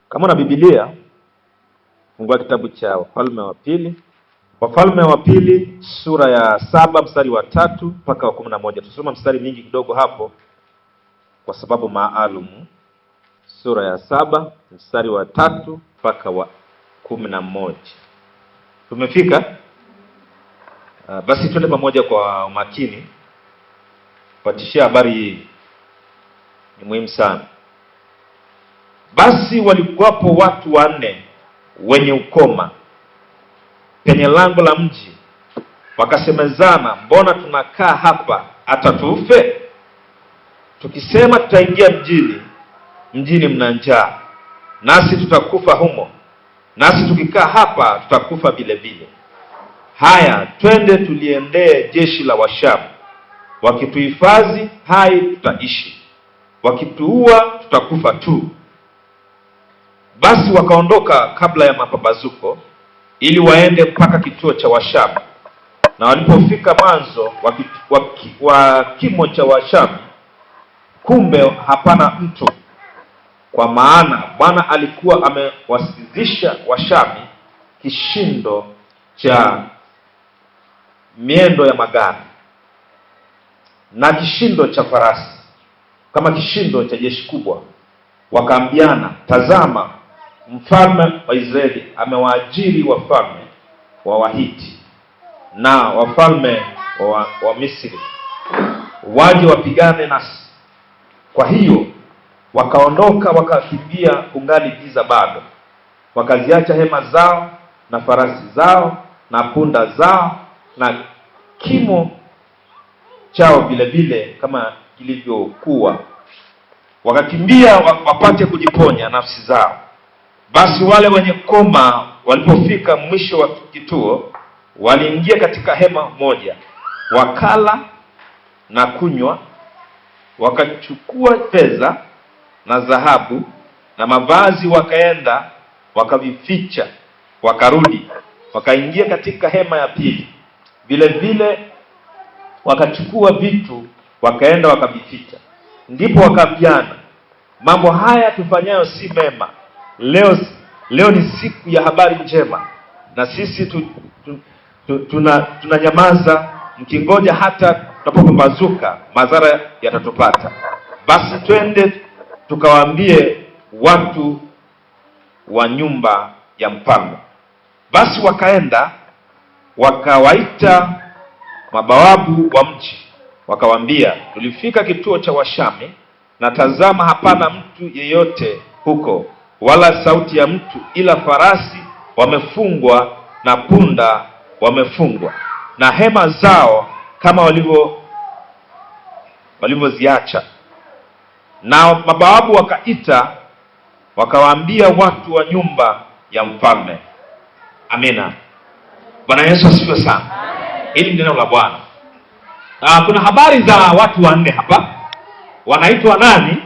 Kama na Biblia, fungua kitabu cha Wafalme wa Pili. Wafalme wa Pili sura ya 7 mstari wa 3 mpaka wa 11. Tusoma mstari mingi kidogo hapo kwa sababu maalum. Sura ya 7 mstari wa 3 mpaka wa 11. Tumefika? Basi twende pamoja kwa umakini. Patishia habari hii. Ni muhimu sana. Basi walikuwapo watu 4 wenye ukoma penye lango la mji, wakasemezana, mbona tunakaa hapa hata tufe? Tukisema tutaingia mjini mna njaa, nasi tutakufa humo, nasi tukikaa hapa tutakufa vile vile. Haya, twende tuliendee jeshi la Washamu. Wakituhifadhi hai tutaishi, wakituua tutakufa tu. Basi wakaondoka kabla ya mapambazuko ili waende mpaka kituo cha Washamu. Na walipofika mwanzo wa kimo cha Washamu, kumbe hapana mtu, kwa maana Bwana alikuwa amewasikizisha Washami kishindo cha miendo ya magari na kishindo cha farasi, kama kishindo cha jeshi kubwa. Wakaambiana, tazama, mfalme wa Israeli amewaajiri wafalme wa Wahiti na wafalme wa Misri waje wapigane nasi. Kwa hiyo wakaondoka wakakimbia kungali giza bado, wakaziacha hema zao na farasi zao na punda zao na kimo chao vile vile kama kilivyokuwa, wakakimbia wapate kujiponya nafsi zao. Basi wale wenye koma walipofika mwisho wa kituo, waliingia katika hema moja, wakala na kunywa, wakachukua fedha na dhahabu na mavazi, wakaenda wakavificha. Wakarudi wakaingia katika hema ya pili, vile vile wakachukua vitu wakaenda wakavificha. Ndipo wakaambiana, mambo haya tufanyayo si mema. Leo ni siku ya habari njema, na sisi tunanyamaza mkingoja hata tunapopambazuka madhara yatatupata. Basi twende tukawaambie watu wa nyumba ya mfalme. Basi wakaenda wakawaita mabawabu wa mji, wakawaambia, tulifika kituo cha Washami, na tazama, hapana mtu yeyote huko, wala sauti ya mtu, ila farasi wamefungwa na punda wamefungwa, na hema zao kama walivyoziacha. Na mabawabu wakaita wakawaambia watu wa nyumba ya mfalme. Amina. Bwana Yesu asifiwe sana. Hili ni neno la Bwana. Kuna habari za watu 4 hapa. Wanaitwa nani?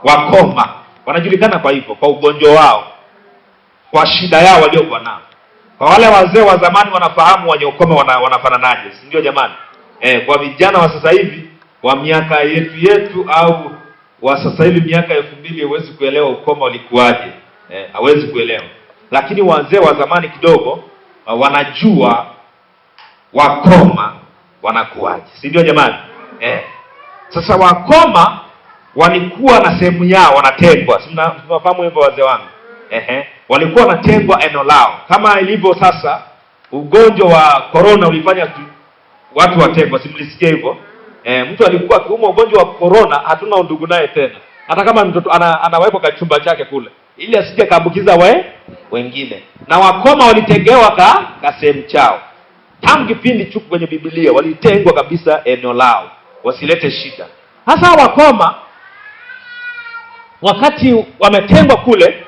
Wakoma. Wanajulikana kwa hivyo, kwa ugonjwa wao, kwa shida yao waliokuwa nao. Kwa wale wazee wa zamani wanafahamu wenye ukoma wanafananaje, si ndio jamani? Kwa vijana wa sasa hivi wa miaka yetu au wa sasa hivi miaka 2000 hawezi kuelewa ukoma ulikuwaje. Hawezi kuelewa. Lakini wazee wa zamani kidogo wanajua wakoma wanakuwaje, si ndio jamani? Sasa wakoma walikuwa na sehemu yao, wanatengwa. Tunafahamu hivyo wazee wangu. Walikuwa wanatengwa eneo lao. Kama ilivyo sasa ugonjwa wa corona ulifanya watu watengwa, simlisikia hivyo? Mtu alikuwa akiumwa ugonjwa wa corona, hatuna undugu naye tena. Hata kama mtoto anawekwa kwa chumba chake kule, ili asije kaambukiza wengine. Na wakoma walitengewa ka sehemu chao. Tangu kipindi chuku kwenye Biblia walitengwa kabisa eneo lao, wasilete shida. Hasa wakoma wakati wametengwa kule,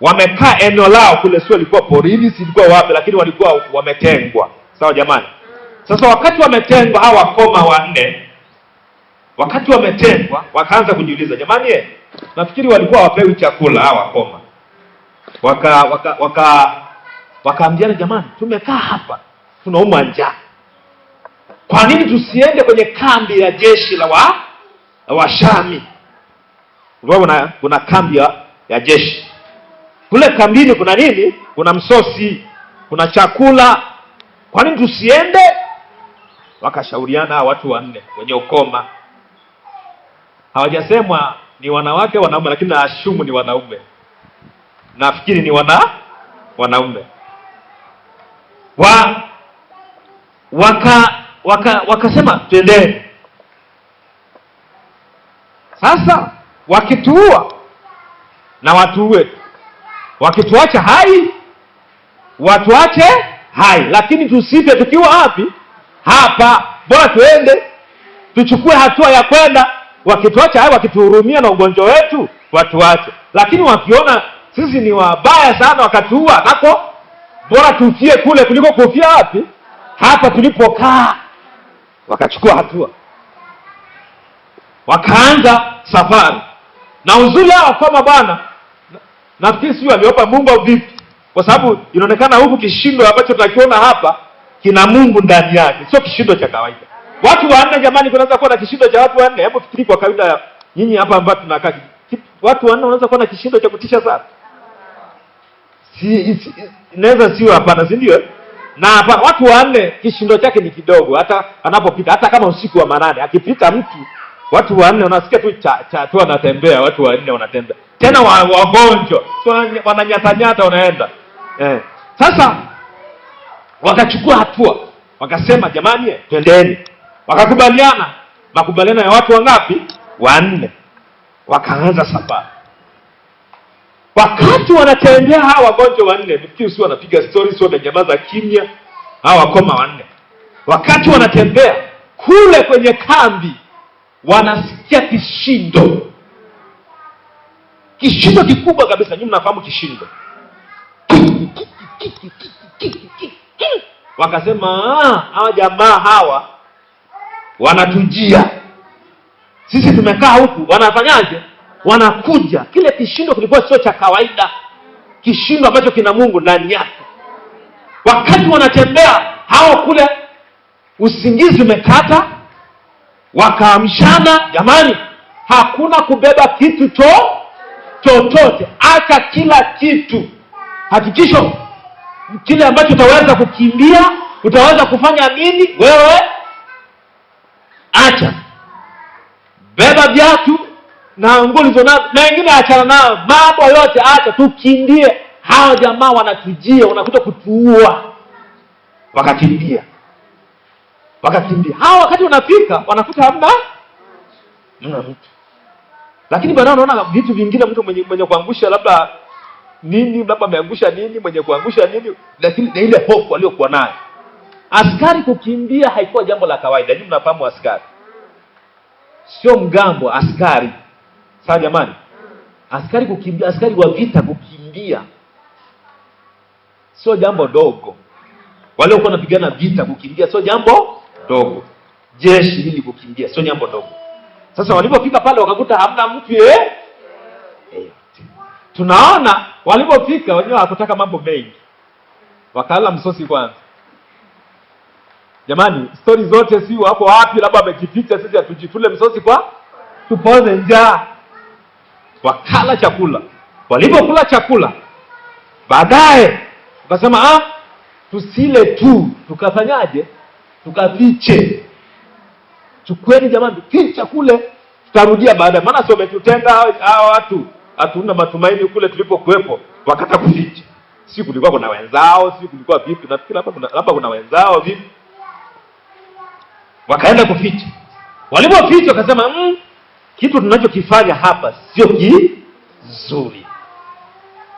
wamekaa eneo lao kule, sio ilikuwa porini, si ilikuwa wapi, lakini walikuwa wametengwa. Sawa jamani? Sasa wakati wametengwa hawa wakoma 4, wakati wametengwa wakaanza kujiuliza, jamani nafikiri walikuwa wapewi chakula hawa wakoma. Wakaambiana, jamani, tumekaa hapa tunaumwa njaa, kwa nini tusiende kwenye kambi ya jeshi la Washami? Kuna kambi ya jeshi. kule kambini kuna nini? Kuna msosi, kuna chakula, kwa nini tusiende? Wakashauriana watu 4 wenye ukoma. Hawajasemwa ni wanawake wanaume, lakini naashumu ni wanaume, nafikiri ni wanaume. Wakasema twendeni. Sasa wakituua na watuue, wakituacha hai watuache hai, lakini tusife tukiwa wapi? Hapa. Bora tuende tuchukue hatua ya kwenda. Wakituacha hai, wakituhurumia na ugonjwa wetu, watuache. Lakini wakiona sisi ni wabaya sana, wakatuua, nako bora tufie kule kuliko kufia wapi? Hapa tulipokaa. Wakachukua hatua, wakaanza safari. Na uzuri hao kama bwana, nafikiri sio aliopa Mungu au vipi, kwa sababu inaonekana huku kishindo ambacho tunakiona hapa kina Mungu ndani yake, sio kishindo cha kawaida. Watu 4 jamani, kunaweza kuwa na kishindo cha watu 4? Hebu fikiri kwa kawaida nyinyi hapa ambao tunakaa, watu 4 wanaweza kuwa na kishindo cha kutisha sana? Inaweza sio? Hapana, si ndio? Na hapana, watu 4 kishindo chake ni kidogo. Hata anapopita, hata kama usiku wa manane akipita mtu, watu 4 wanasikia tu tu wanatembea, watu 4 wanatembea. Tena wagonjwa wananyatanyata wanaenda. Sasa wakachukua hatua, wakasema jamani, twendeni. Wakakubaliana, makubaliano ya watu wangapi? 4. Wakaanza safari. Wakati wanatembea hawa wagonjwa 4, nifikiri sio wanapiga stories, sio wananyamaza kimya, hawa wakoma 4. Wakati wanatembea kule kwenye kambi, wanasikia kishindo. Kishindo kikubwa kabisa. Nyinyi mnafahamu kishindo? Wakasema hawa jamaa hawa wanatujia. Sisi tumekaa huku, wanafanyaje? Wanakuja. Kile kishindo kilikuwa sio cha kawaida, kishindo ambacho kina Mungu ndani yake. Wakati wanatembea hao kule, usingizi umekata, wakaamshana, jamani, hakuna kubeba kitu chochote, acha kila kitu. Hakikisho kile ambacho utaweza kukimbia, utaweza kufanya nini wewe, acha. Beba viatu na nguo ulizonazo, na wengine achana nao, mambo yote acha, tukimbie. Hao jamaa wanatujia, wanakuja kutuua. Wakakimbia. Hao wakati wanafika, wanakuta hamna mtu. Lakini baadaye unaona vitu vingine, mtu mwenye kuangusha labda nini, labda ameangusha nini, mwenye kuangusha nini, lakini na ile hofu aliyokuwa nayo. Askari kukimbia haikuwa jambo la kawaida. Ninyi mnafahamu askari sio mgambo, askari. Sawa jamani? Askari kukimbia, askari wa vita kukimbia sio jambo dogo. Wale walikuwa wanapigana vita, kukimbia sio jambo dogo. Jeshi hili kukimbia sio jambo dogo. Sasa walipofika pale wakakuta hamna mtu tunaona walipofika wenyewe hakutaka mambo mengi, wakala msosi kwanza. Jamani, story zote si hapo wapi, labda amejificha, sisi atujitule msosi kwa tupoze njaa. Wakala chakula. Walipokula chakula, baadaye wakasema tusile tu, tukafanyaje? Tukafiche. Chukweni jamani, ficha kule, tutarudia baadaye, maana sio umetutenga hao watu, hatuna matumaini kule tulipokuepo. Wakata kuficha. Si kulikuwa kuna wenzao, si kulikuwa vipi, nafikiri hapa kuna wenzao vipi. Wakaenda kuficha. Walipoficha wakasema kitu tunachokifanya hapa sio kizuri,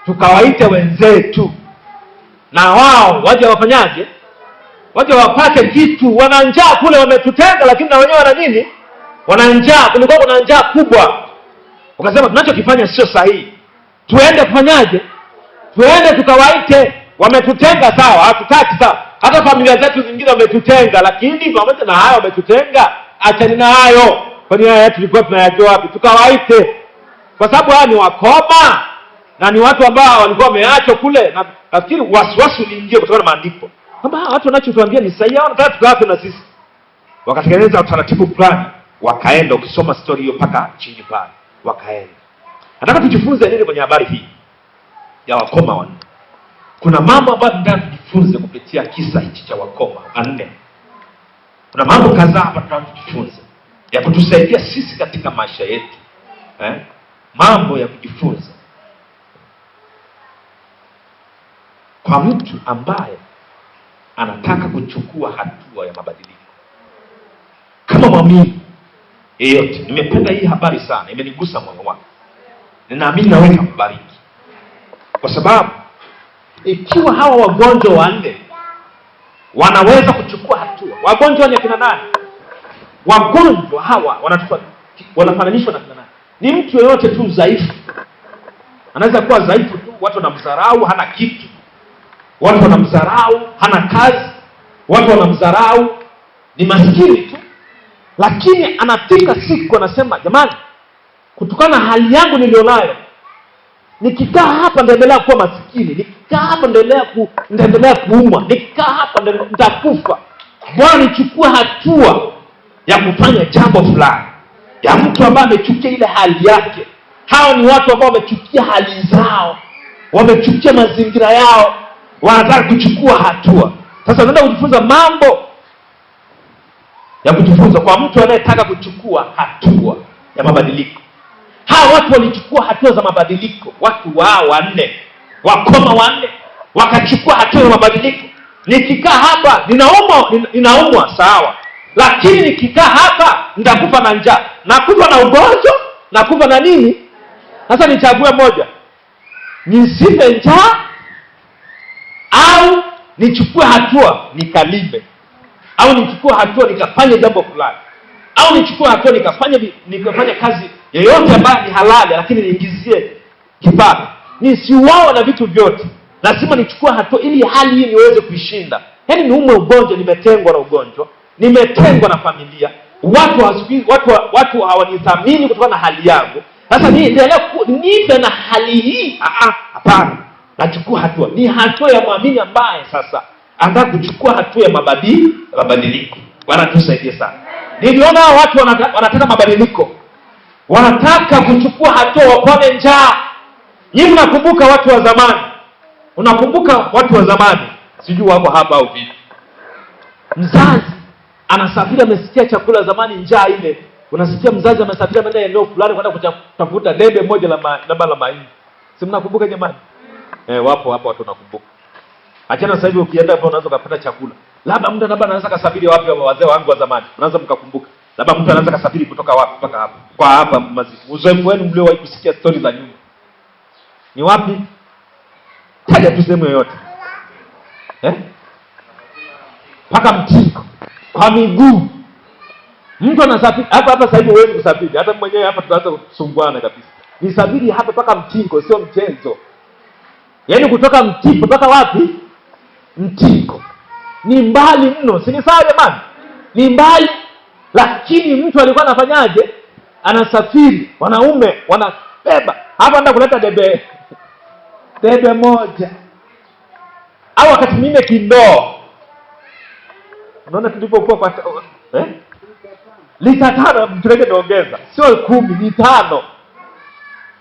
tukawaita wenzetu na wao waje wafanyaje? Waje wapate kitu. Wana njaa kule, wametutenga, lakini na wenyewe wana nini? Wana njaa. Kulikuwa kuna njaa kubwa. Wakasema tunachokifanya sio sahihi, tuende kufanyaje? Tuende tukawaite. Wametutenga sawa, hatutaki sawa, hata familia zetu zingine wametutenga, lakini pamoja na hayo wametutenga, achani na hayo. Kwani haya tulikuwa tunayajua wapi? Tukawaite, kwa sababu hao ni wakoma na ni watu ambao walikuwa wameachwa kule. Na nafikiri wasiwasi uliingia kutoka na maandiko kwamba watu wanachotuambia ni sahihi, hao wanataka tukawape na sisi. Wakatengeneza utaratibu fulani, wakaenda. Ukisoma story hiyo mpaka chini pale, wakaenda. Nataka tujifunze nini kwenye habari hii? ya wakoma wanne. Kuna mambo ambayo tunataka tujifunze kupitia kisa hichi cha wakoma wanne. Kuna mambo kadhaa hapa tunataka tujifunze ya kutusaidia sisi katika maisha yetu. Mambo ya kujifunza kwa mtu ambaye anataka kuchukua hatua ya mabadiliko. Kama mwamini yeyote, nimependa hii habari sana, imenigusa moyo wangu. Ninaamini na wewe kubariki. Kwa sababu ikiwa hawa wagonjwa wanne wanaweza kuchukua hatua, wagonjwa ni akina nani? Wagonjwa hawa wanafananishwa na akina nani? Ni mtu yeyote tu dhaifu. Anaweza kuwa dhaifu tu, watu wanamdharau, hana kitu. Watu wanamdharau, hana kazi. Watu wanamdharau, ni maskini tu. Lakini anafika siku anasema, jamani, kutokana na hali yangu nilionayo, nikikaa hapa nitaendelea kuwa maskini, nikikaa hapa nitaendelea kuumwa, nikikaa hapa nitakufa. Bwana, nichukue hatua ya kufanya jambo fulani. Ya mtu ambaye amechukia ile hali yake. Hao ni watu ambao wamechukia hali zao, wamechukia mazingira yao, wanataka kuchukua hatua. Sasa tunaenda kujifunza mambo ya kujifunza kwa mtu anayetaka kuchukua hatua ya mabadiliko. Hawa watu walichukua hatua za mabadiliko. Watu wao wanne, wakoma wanne, wakachukua hatua ya mabadiliko. Nikikaa hapa ninaumwa sawa, lakini nikikaa hapa nitakufa na njaa, nakufa na ugonjwa, nakufa na nini? Sasa nichague moja, nisife njaa au nichukue hatua nikalime, au nichukue hatua nikafanye jambo fulani, au nichukue hatua nikafanya kazi yoyote ambayo ni halali lakini niingizie kipato. Nisiuawe na vitu vyote. Lazima nichukue hatua ili hali hii niweze kuishinda. Yaani niume ugonjwa, nimetengwa na ugonjwa, nimetengwa na familia, watu hawanithamini kutokana na hali yangu. Sasa nipe na hali hii. Hapana. Nachukua hatua. Ni hatua ya mwamini ambaye sasa anataka kuchukua hatua ya mabadiliko. Bwana tusaidie sana. Niliona watu wanataka mabadiliko. Wanataka kuchukua hatua, wapone njaa. Nyinyi mnakumbuka watu wa zamani? Unakumbuka watu wa zamani? Sijui wako hapa au vipi. Mzazi anasafiri, amesikia chakula zamani, njaa ile. Unasikia mzazi amesafiri ameenda eneo fulani kwenda kutafuta debe moja la mahindi. Si mnakumbuka jamani? Wapo hapa watu nakumbuka. Achana sasa hivi ukienda hapo unaweza kupata chakula. Labda mtu anaweza kasafiri wapi? Wazee wangu wa zamani. Unaweza mkakumbuka. Labda mtu anaweza kasafiri kutoka wapi mpaka hapa. Kwa hapa uzoefu wenu mliowahi kusikia story za nyuma. Ni wapi? Taja tu sehemu yoyote. Paka Mtiko. Kwa miguu. Mtu anasafiri hapa sasa hivi, huwezi kusafiri. Hata mwenyewe hapa tunaanza kusumbuana kabisa. Nisafiri hapa mpaka Mtiko, sio mchezo. Yaani kutoka Mtiko mpaka wapi? Mtiko. Ni mbali mno, si ni sawa jamani? Ni mbali. Lakini mtu alikuwa anafanyaje? Anasafiri, wanaume wanabeba. Hapa ndio kuleta debe moja. Au wakati mwingine kindoo. Unaona tulipokuwa kwa lita 5 mtuleke naongeza. Sio 10, ni 5.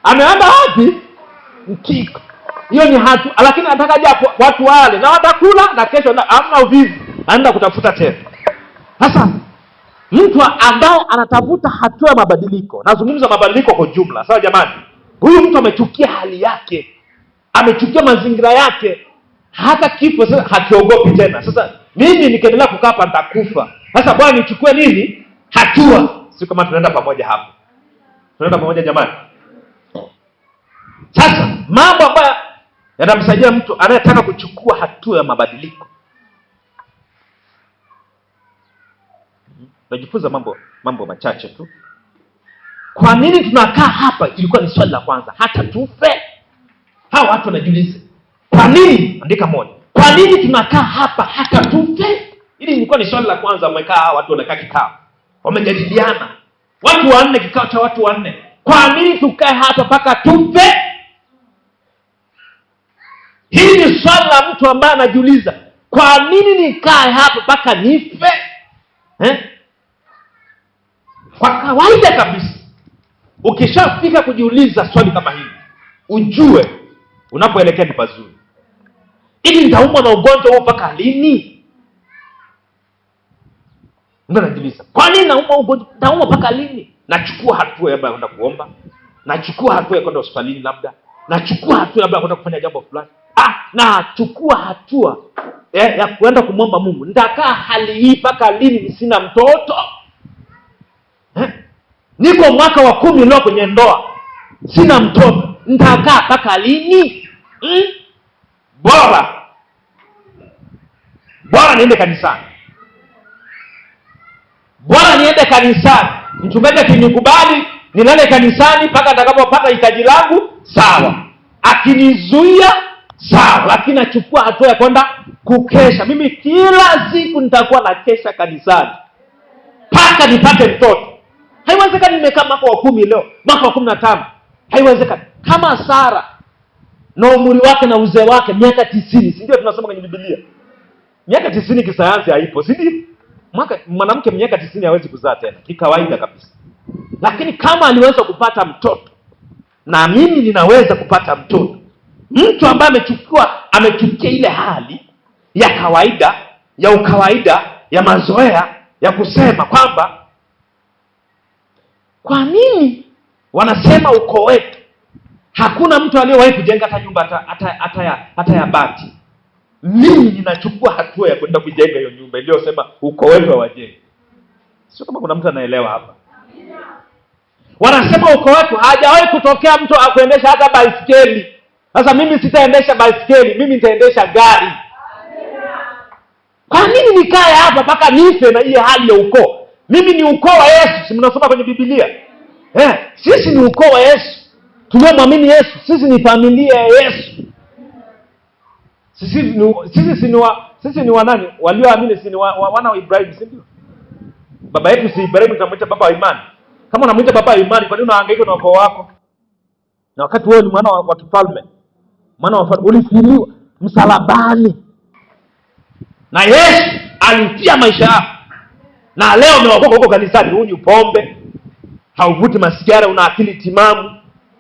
Ameenda wapi? Mtiko. Hiyo ni hatu, lakini anataka japo watu wale na watakula na kesho hamna uvivu, anaenda kutafuta tena. Sasa mtu ambaye anatafuta hatua ya mabadiliko, nazungumza mabadiliko kwa jumla, sawa jamani? Huyu mtu amechukia hali yake, amechukia mazingira yake, hata kifo sasa hakiogopi tena. Sasa mimi nikiendelea kukaa hapa nitakufa. Sasa bwana, nichukue nini? Hatua. Si kama tunaenda pamoja hapa. Tunaenda pamoja jamani? Sasa mambo ambayo yanamsaidia mtu anayetaka kuchukua hatua ya mabadiliko. Tunajifunza mambo machache tu. Kwa nini tunakaa hapa? Ilikuwa ni swali la kwanza. Hata tufe. Hawa watu wanajiuliza, kwa nini? Andika moja. Kwa nini tunakaa hapa hata tufe? Hili ilikuwa ni swali la kwanza. Wamekaa watu, wanakaa kikao, wamejadiliana. Watu wanne, kikao cha watu wanne. Kwa nini tukae hapa mpaka tufe? Hili ni swali la mtu ambaye anajiuliza, kwa nini nikae hapa mpaka nife? Kwa kawaida kabisa, ukishafika kujiuliza swali kama hili, ujue unapoelekea ni pazuri. Ili nitaumwa na ugonjwa huu mpaka lini? Ndio najiuliza. Kwa nini naumwa ugonjwa? Nitaumwa mpaka lini? Nachukua hatua ya kwenda kuomba, nachukua hatua ya kwenda hospitalini, labda nachukua hatua labda kwenda kufanya jambo fulani. Nachukua hatua ya kwenda kumwomba Mungu. Nitakaa hali hii mpaka lini sina mtoto? Niko mwaka wa 10 leo kwenye ndoa, sina mtoto. Nitakaa mpaka lini? Bora niende kanisani. Bora niende kanisani. Mchungaji akinikubali nilale kanisani mpaka atakapopata hitaji langu, sawa. Akinizuia, sawa, lakini nachukua hatua ya kwenda kukesha. Mimi kila siku nitakuwa na kesha kanisani mpaka nipate mtoto. Haiwezekani nimekaa mwaka wa 10 leo, mwaka wa 15. Haiwezekani. Kama Sara na umri wake na uzee wake miaka 90, si ndio tunasoma kwenye Biblia? Miaka 90 kisayansi haipo, si ndio? Mwanamke miaka 90 hawezi kuzaa tena, ni kawaida kabisa. Lakini kama aliweza kupata mtoto, na mimi ninaweza kupata mtoto. Mtu ambaye amechukia ile hali ya kawaida, ya ukawaida, ya mazoea, ya kusema kwamba kwa nini wanasema ukoo wetu hakuna mtu aliyewahi kujenga hata nyumba hata ya bati. Mimi ninachukua hatua ya kwenda kujenga hiyo nyumba iliyosema ukoo wetu hawajenge. Sio kama kuna mtu anaelewa hapa. Wanasema ukoo wetu hajawahi kutokea mtu akuendesha hata baisikeli. Sasa mimi sitaendesha baisikeli, mimi nitaendesha gari. Kwa nini nikae hapa mpaka nife na hii hali ya ukoo? Mimi ni ukoo wa Yesu, si mnasoma kwenye Biblia? Sisi ni ukoo wa Yesu. Tuliomwamini Yesu, sisi ni familia ya Yesu. Sisi ni wanani? Walioamini, si ni wana wa Ibrahim, si ndio? Baba yetu si Ibrahim, tunamuita baba wa imani. Kama unamuita baba wa imani, kwa nini unahangaika na ukoo wako? Na wakati wewe ni mwana wa kifalme, mwana wa falme, ulifiliwa msalabani. Na Yesu alitia maisha yako. Na leo umeokoka huko kanisani, hunywi pombe, hauvuti masigara, una akili timamu,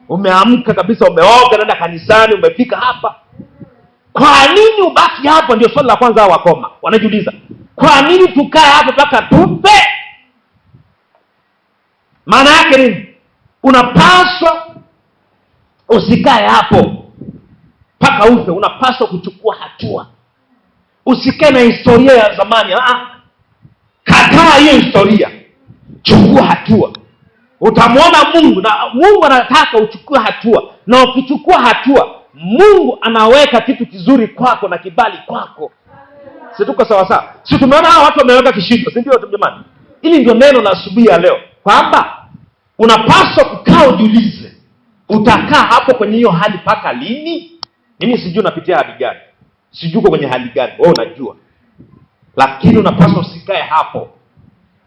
umeamka kabisa, umeoga, naenda kanisani, umefika hapa. Kwa nini ubaki hapo? Ndio swali la kwanza wakoma wanajiuliza. Kwa nini tukae hapo mpaka tufe? Maana yake nini? Unapaswa usikae hapo mpaka ufe. Unapaswa kuchukua hatua. Usikae na historia ya zamani. Kataa hiyo historia. Chukua hatua. Utamwona Mungu, na Mungu anataka uchukue hatua. Na ukichukua hatua, Mungu anaweka kitu kizuri kwako na kibali kwako. Si tuko sawa sawa? Si tumeona hawa watu wameweka kishindo, si ndio jamani? Hili ndio neno la asubuhi ya leo. Kwamba unapaswa kukaa ujiulize, utakaa hapo kwenye hiyo hali mpaka lini? Mimi sijui unapitia hali gani. Sijui uko kwenye hali gani. Wewe unajua. Lakini unapaswa usikae hapo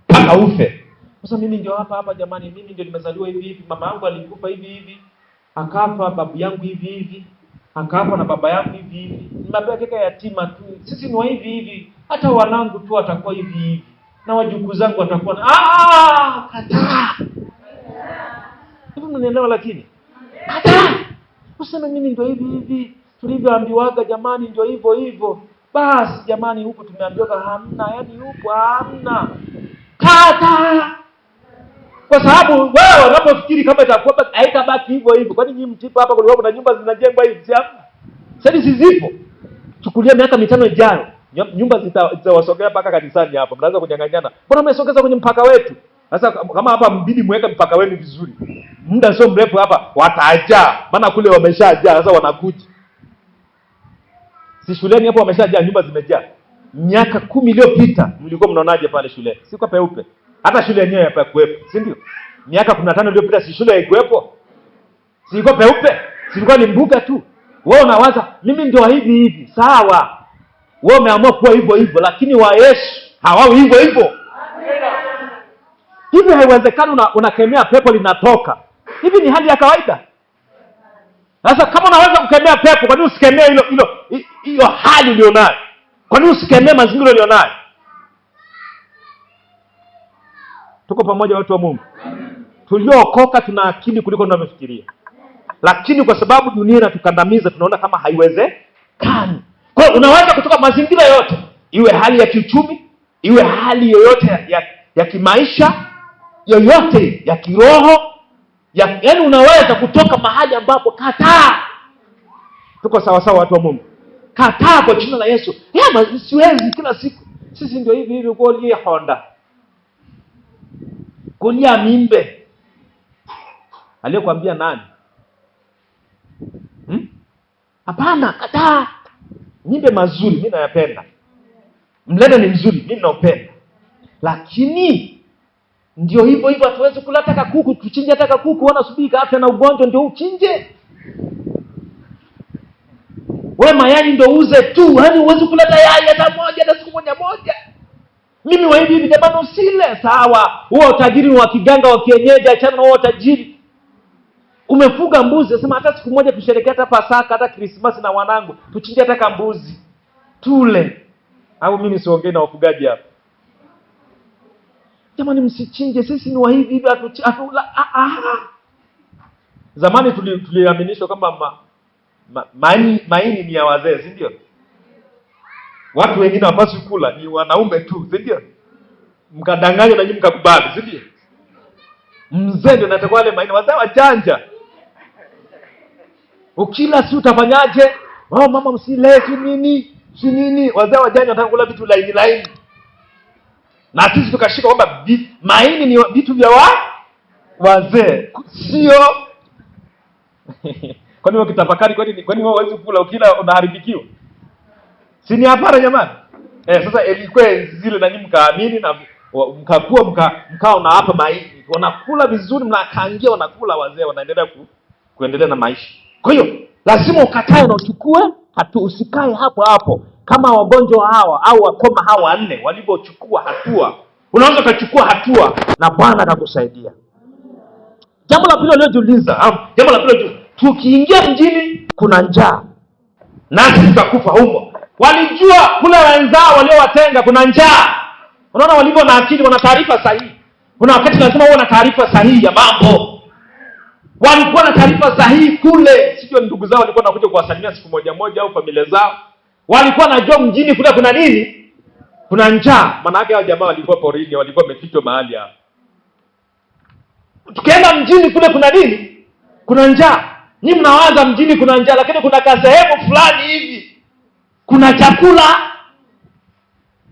mpaka ufe. Sasa mimi ndio hapa jamani, mimi ndio nimezaliwa hivi hivi, mama yangu alikufa hivi hivi, akafa babu yangu hivi hivi, akafa na baba yangu hivi hivi. Nimebaki yatima tu. Sisi ni wa hivi hivi. Hata wanangu tu watakuwa hivi hivi. Na wajukuu zangu watakuwa kataa. Hivi mnaelewa lakini? Kataa. Useme mimi ndio hivi hivi. Tulivyoambiwaga jamani ndio hivyo hivyo. Basi jamani huko tumeambiwa hamna, yani huko hamna. Kataa. Kwa sababu wewe unapofikiri kama itakuwa haitabaki hivyo hivyo. Kwani nyinyi mtipo hapa kulikuwa kuna nyumba zinajengwa hivi hapa? Sasa zipo. Chukulia miaka 5 ijayo, nyumba zitawasogea mpaka kanisani hapa. Mnaanza kunyang'anyana. Mbona mmesogeza kwenye mpaka wetu? Sasa kama hapa mbidi muweke mpaka wenu vizuri. Muda sio mrefu hapa watajaa. Maana kule wameshajaa, sasa wanakuja. Si shuleni hapo wameshajaa, nyumba zimejaa. Miaka 10 iliyopita mlikuwa mnaonaje pale shule? Si kwa peupe. Hata shule yenyewe hapa kuepo, si ndio? Miaka 15 iliyopita si shule haikuepo? Si iko peupe? Si ilikuwa ni mbuga tu. Wewe unawaza mimi ndio hivi hivi. Sawa. Wewe umeamua kuwa hivyo hivyo, lakini wa Yesu hawao hivyo hivyo. Hivi haiwezekani unakemea pepo linatoka. Hivi ni hali ya kawaida. Sasa kama unaweza kukemea pepo, kwa nini usikemee hiyo hali ulionayo? Kwa nini usikemee mazingira ulionayo? Tuko pamoja watu wa Mungu. Tuliookoka tuna akili kuliko tunavyofikiria. lakini kwa sababu dunia inatukandamiza tunaona kama haiwezekani. Kwa hiyo unaweza kutoka mazingira yote, iwe hali ya kiuchumi, iwe hali yoyote ya kimaisha, yoyote ya kiroho, yaani unaweza kutoka mahali ambapo kataa. Tuko sawa sawa watu wa Mungu? Kataa kwa jina la Yesu. Siwezi kila siku. Sisi ndio hivi kulia Honda. Kulia mimbe. Aliyekwambia nani? Hapana, kataa. Mimbe mazuri mimi nayapenda. Mlenda ni mzuri mimi naupenda. Lakini ndio hivyo hatuwezi kula taka kuku, tuchinje taka kuku, wanasubiri afya na ugonjwa ndio uchinje. Wewe mayai ndio uze tu, yaani huwezi kula yai hata moja hata siku moja. Mimi wa hivi jamani usile, sawa. Huo utajiri wa kiganga wa kienyeji, achana na huo utajiri. Umefuga mbuzi, nasema hata siku moja tusherehekea hata Pasaka, hata Christmas na wanangu, tuchinje hata mbuzi. Tule. Au mimi siongei na wafugaji hapa. Jamani msichinje, sisi ni wa hivi hatula. Zamani tuliaminishwa kwamba maini ni ya wazee, si ndio? Watu wengine hawapaswi kula, ni wanaume tu, si ndio? Mkadanganya na nyinyi mkakubali, si ndio? Mzee ndio anatakuwa wale maini, wazee wajanja. Ukila si utafanyaje? Mama msile si nini? Wazee wajanja wanataka kula vitu laini. Na sisi tukashika kwamba maini ni vitu vya wazee, sio. Kwani ukitafakari kwani wewe huwezi kula ukila unaharibikiwa? Si ni hapana jamani? Sasa ilikuwa zile na nyinyi mkaamini na mkakuwa mkao na hapa maini. Wanakula vizuri, mnakaangia wanakula, wazee wanaendelea kuendelea na maisha. Kwa hiyo lazima ukatae na uchukue hatua, usikae hapo. Kama wagonjwa hawa au wakoma hawa 4 walivyochukua hatua, unaweza kuchukua hatua na Bwana atakusaidia. Jambo la pili uliojiuliza, tukiingia mjini kuna njaa, nasi tutakufa humo. Walijua kule wenzao waliowatenga kuna njaa. Unaona walivyo na akili, wana taarifa sahihi. Kuna wakati lazima uwe na taarifa sahihi ya mambo. Walikuwa na taarifa sahihi kule, sio ndugu zao walikuwa wanakuja kuwasalimia siku moja au familia zao. Walikuwa najua mjini kule kuna nini? Kuna njaa. Maana yake hao jamaa walikuwa porini, walikuwa wamefichwa mahali hapo. Tukienda mjini kule kuna nini? Kuna njaa. Nyinyi mnawaza mjini kuna njaa, lakini kuna kasehemu fulani hivi kuna chakula.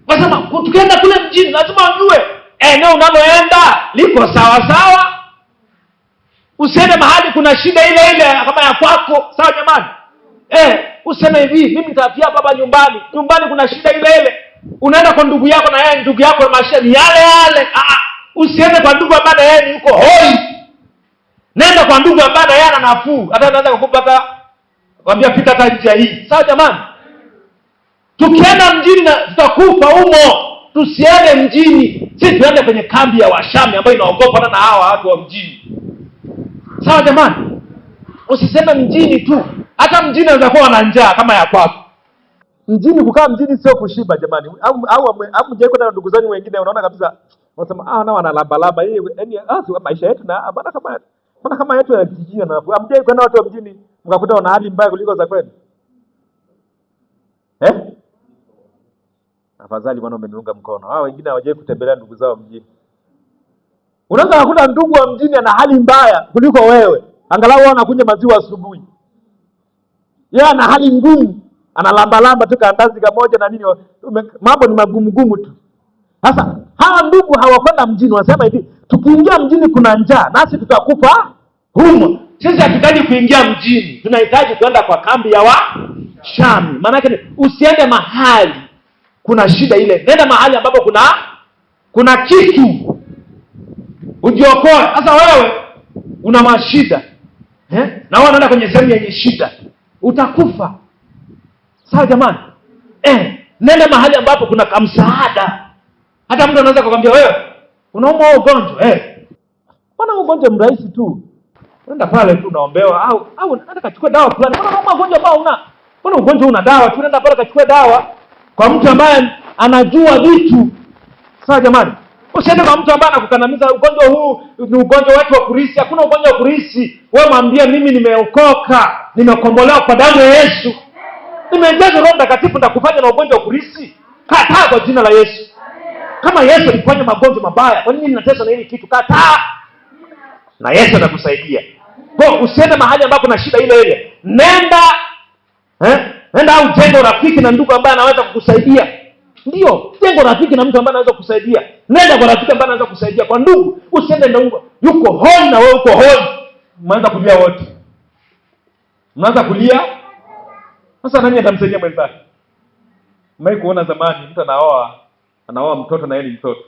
Wasema tukienda kule mjini lazima ujue eneo unaloenda liko sawa. Usiende mahali kuna shida ile kama ya kwako, sawa jamani? Useme hivi, mimi nitafia baba nyumbani kuna shida ile. Unaenda kwa ndugu yako na yeye ndugu yako maisha ni yale. Usiende kwa ndugu ambaye yeye yuko hoi. Nenda kwa ndugu ambaye yeye ana nafuu. Hata anaweza kukupa kwambia pita hata njia hii. Sawa jamani? Tukienda mjini na tutakufa humo. Tusiende mjini. Sisi tuende kwenye kambi ya Washami ambayo inaogopa na hawa watu wa mjini. Sawa jamani? Usiseme mjini tu. Hata mjini anaweza kuwa na njaa kama ya kwako. Mjini, kukaa mjini sio kushiba jamani. Au mje kwenda ndugu zangu wengine unaona kabisa wanasema na wanalamba hii yaani maisha yetu na bana kama yetu ya kijiji na amje kwenda watu wa mjini mkakuta wana hali mbaya kuliko za kwenu. Afadhali bwana umeniunga mkono. Hao wengine hawaje kutembelea ndugu zao mjini. Unaweza kukuta ndugu wa mjini ana hali mbaya kuliko wewe. Angalau anakunywa maziwa asubuhi. Yeye ana hali ngumu, analamba tu kaandazi kamoja na nini, mambo ni magumu tu. Sasa hawa ndugu hawakwenda mjini, wanasema hivi, tukiingia mjini kuna njaa, nasi tutakufa humo. Sisi hatutaki kuingia mjini, tunahitaji kwenda kwa kambi ya Washami. Maana yake usiende mahali kuna shida ile, nenda mahali ambapo kuna kitu ujiokoe. Sasa wewe una mashida na wewe unaenda kwenye sehemu yenye shida, utakufa. Sawa jamani? Nenda mahali ambapo kuna kamsaada. Hata mtu anaweza kukwambia wewe unaumwa ugonjwa, mbona ugonjwa mrahisi tu, nenda pale tu unaombewa, au nenda kachukue dawa fulani. Mbona unaumwa ugonjwa ambao mbona ugonjwa una dawa tu, nenda pale kachukue dawa kwa mtu ambaye anajua vitu. Sawa jamani? Usiende kwa mtu ambaye anakukandamiza. Ugonjwa huu ni ugonjwa wetu wa kurisi. Hakuna ugonjwa wa kurisi. Wewe mwambie mimi nimeokoka, nimekombolewa kwa damu ya Yesu. Nimejazwa Roho Mtakatifu nitakufanya na ugonjwa wa kurisi. Kataa kwa jina la Yesu. Kama Yesu alifanya magonjwa mabaya, kwa nini ninateswa na hili kitu? Kataa. Na Yesu atakusaidia. Kwa usiende mahali ambapo kuna shida ile ile. Nenda au jengo rafiki na ndugu ambaye anaweza kukusaidia. Ndio, jengo rafiki na mtu ambaye anaweza kukusaidia. Nenda kwa rafiki ambaye anaweza kukusaidia. Kwa ndugu, usiende ndugu yuko hoi na wewe uko hoi. Mnaanza kulia wote. Mnaanza kulia. Sasa nani atamsaidia mwenzake? Mimi kuona zamani mtu anaoa mtoto na yeye ni mtoto.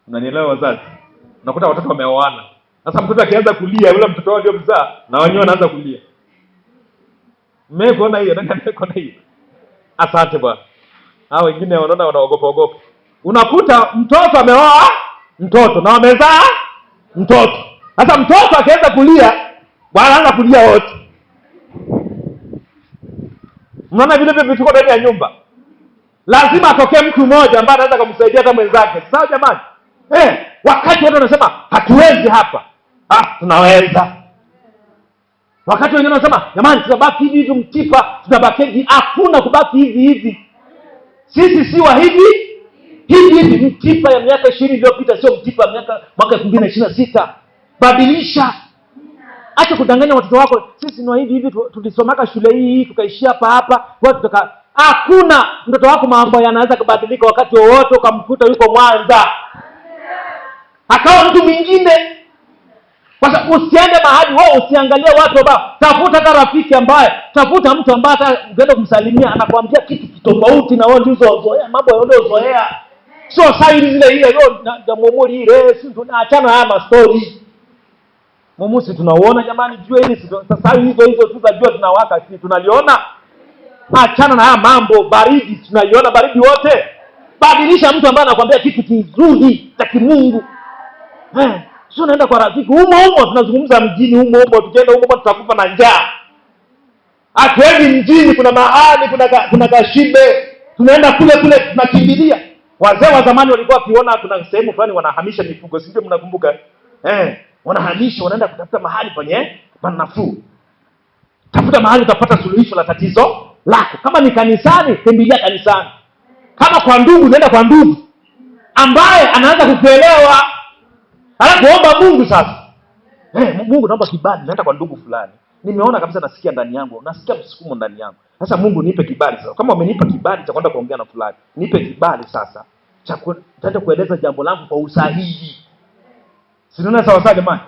Unanielewa wazazi? Unakuta watoto wameoana. Sasa mtoto akianza kulia, yule mtoto wao ndio mzaa na wenyewe wanaanza kulia. Mimi kuona hiyo, nani kuona hiyo? Asante bwana. Hao wengine wanaogopa. Unakuta mtoto ameoa mtoto na wamezaa mtoto. Sasa mtoto akianza kulia, bwana anaanza kulia wote. Unaona vile vile vituko ndani ya nyumba. Lazima atokee mtu mmoja ambaye anaweza kumsaidia hata mwenzake. Sawa jamani? Wakati watu wanasema hatuwezi hapa. Tunaweza. Wakati wengine wanasema jamani tutabaki hivi mkipa, tutabaki hivi. Hakuna kubaki hivi. Sisi si wa hivi mkipa ya miaka 20 iliyopita sio mkipa mwaka 2026. Badilisha. Acha kudanganya watoto wako. Sisi ni hivi tulisomaka shule hii tukaishia hapa. Hakuna. Mtoto wako mambo yanaweza kubadilika wakati wowote, ukamkuta yuko Mwanza. Akawa mtu mwingine. Kwa sababu usiende mahali wewe usiangalie watu ambao, tafuta hata rafiki ambaye, tafuta mtu ambaye hata ungeenda kumsalimia anakuambia kitu tofauti na wewe ulizozoea, mambo uliyozoea. Sio sahihi zile ile na momori ile, si tunaachana haya ma story. Momusi tunauona jamani, jua hili sasa hizo tunajua tunawaka, si tunaliona. Achana na haya mambo baridi, tunaiona baridi wote. Badilisha mtu ambaye anakuambia kitu kizuri cha kimungu. Sio naenda kwa rafiki humo tunazungumza mjini humo tukienda humo tutakufa na njaa. Hatuendi mjini, kuna mahali kuna kashibe. Tunaenda kule tunakimbilia. Wazee wa zamani walikuwa wakiona kuna sehemu fulani wanahamisha mifugo, si ndio mnakumbuka? Wanahamisha, wanaenda kutafuta mahali penye nafuu. Tafuta mahali utapata suluhisho la tatizo lako. Kama ni kanisani, kimbilia kanisani. Kama kwa ndugu, nenda kwa ndugu ambaye anaanza kukuelewa. Kuomba Mungu sasa. Mungu naomba kibali, naenda kwa ndugu fulani. Nimeona kabisa nasikia ndani yangu, nasikia msukumo ndani yangu. Sasa Mungu nipe kibali sasa. Kama umenipa kibali cha kwenda kuongea na fulani, nipe kibali sasa cha kwenda kueleza jambo langu kwa usahihi. Sinaona sawa sawa jamani?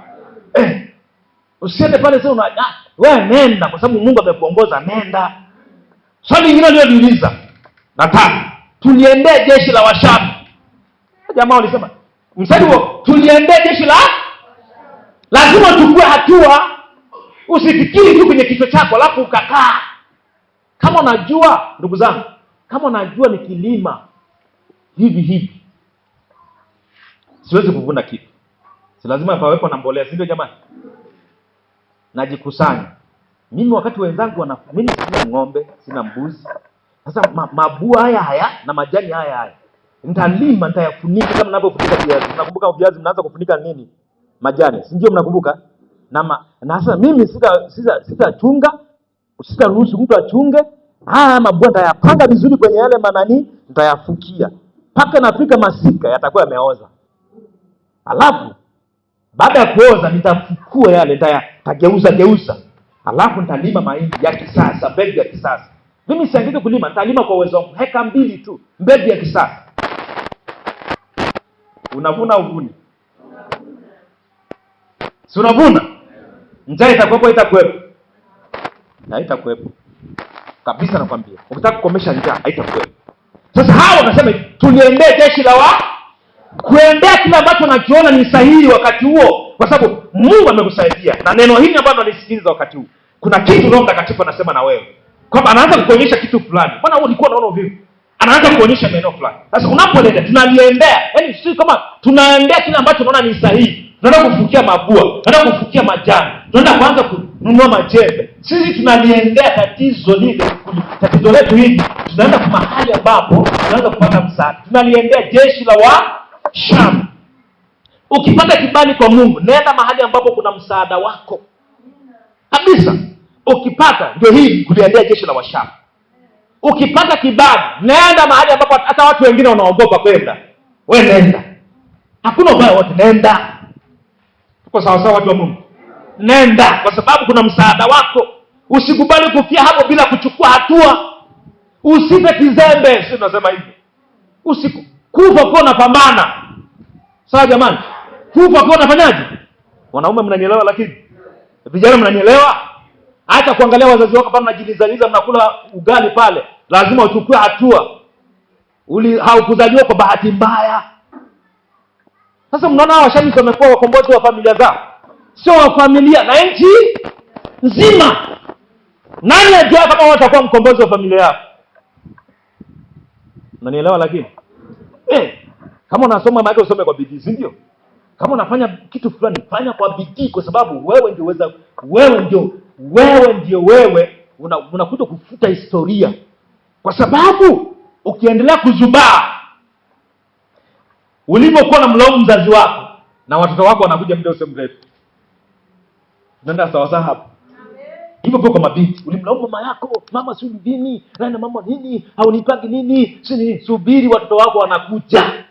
Usiende pale sasa wewe nenda kwa sababu Mungu amekuongoza, nenda. Swali lingine niliuliza. Nataka tuliendee jeshi la Washamu. Jamaa walisema msali huo tuliendee jeshi la. Lazima uchukue hatua. Usifikiri tu kwenye kichwa chako alafu ukakaa. Kama unajua ndugu zangu, kama unajua ni kilima hivi siwezi kuvuna kitu, si lazima pawepo na mbolea, si ndio jamani? Najikusanya mimi wakati wenzangu mimi sina ng'ombe, sina mbuzi. Sasa mabua haya na majani haya nitalima, nitayafunika kama ninavyofunika viazi. Mnakumbuka viazi mnaanza kufunika nini? Majani, si ndio? Mnakumbuka? Na sasa mimi sitachunga, sitaruhusu mtu achunge. Mabua nitayapanga vizuri kwenye yale manani, nitayafukia paka nafika masika yatakuwa yameoza. Alafu baada ya kuoza nitafukua yale, nitageuza. Alafu nitalima mahindi ya kisasa, mbegu ya kisasa. Mimi siangaike kulima, nitalima kwa uwezo wangu, heka 2 tu, mbegu ya kisasa. Unavuna uvuni. Si unavuna? Njaa itakuwepo. Haitakuwepo. Kabisa nakwambia. Ukitaka kukomesha njaa haitakuwepo. Sasa hao wanasema tuliendee jeshi la kuendea kile ambacho nakiona ni sahihi wakati huo, kwa sababu Mungu amekusaidia. Na neno hili ambalo unalisikiliza wakati huu, kuna kitu Roho Mtakatifu anasema na wewe. Kwamba anaanza kukuonyesha kitu fulani. Bwana wewe ulikuwa unaona vipi? Anaanza kuonyesha neno fulani. Sasa unapoenda tunaliendea, yaani sisi kama tunaendea kile ambacho unaona ni sahihi. Tunaenda kufukia mabua, tunaenda kufukia majani, tunaenda kuanza kununua majembe. Sisi tunaliendea tatizo letu hili. Tunaenda kwa mahali ambapo tunaanza kupata msaada. Tunaliendea jeshi la Shamu. Ukipata kibali kwa Mungu, nenda mahali ambapo kuna msaada wako kabisa. Ukipata, ndio hii kuliendea jeshi la Washamu. Ukipata kibali, nenda mahali ambapo hata watu wengine wanaogopa kwenda. Wewe nenda. Hakuna ubaya wote, nenda. Tuko sawa sawa watu wa Mungu. Nenda kwa sababu kuna msaada wako. Usikubali kufia hapo bila kuchukua hatua. Usipe kizembe, sisi tunasema hivi. Kufa kwa unapambana. Sawa jamani? Kufa kwa unafanyaje? Wanaume mnanielewa, lakini vijana mnanielewa? Acha kuangalia wazazi wako pale mnajilizaliza mnakula ugali pale. Lazima uchukue hatua. Haukuzaliwa kwa bahati mbaya. Sasa mnaona washabiki wamekuwa wakombozi wa familia zao. Sio wa familia na nchi nzima. Nani ajua kama watakuwa mkombozi wa familia yako? Unanielewa lakini? Kama unasoma maana usome kwa bidii, si ndio? Kama unafanya kitu fulani, fanya kwa bidii kwa sababu wewe ndio unakuja kufuta historia. Kwa sababu ukiendelea kuzubaa ulivyokuwa na mlaumu mzazi wako na watoto wako wanakuja muda usio mrefu. Nenda sawa sawa hapo. Hivyo kwa mabinti, ulimlaumu mama yako, mama si nini, na mama nini, haunipangi nini, si nini, subiri watoto wako wanakuja.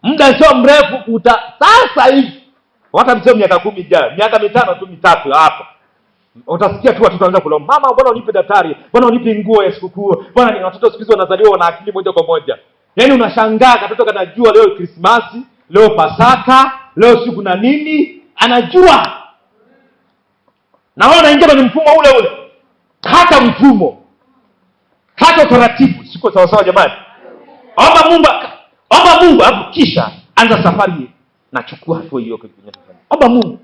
Muda sio mrefu sasa hivi. Hata sio miaka 10 ijayo, miaka 5 tu 3 hapo. Utasikia tu watoto wanaanza kulaumu, mama mbona unipe daftari, mbona unipe nguo ya sikukuu, mbona ni watoto siku hizi wanazaliwa wana akili moja kwa moja. Yaani unashangaa katoto kanajua leo Krismasi, leo Pasaka, leo siku na nini, anajua. Na wao wanaingia kwenye mfumo ule. Hata mfumo. Hata taratibu. Siko sawa sawa jamani. Omba Mungu hapo kisha anza safari na chukua hatua hiyo kwenye. Omba Mungu.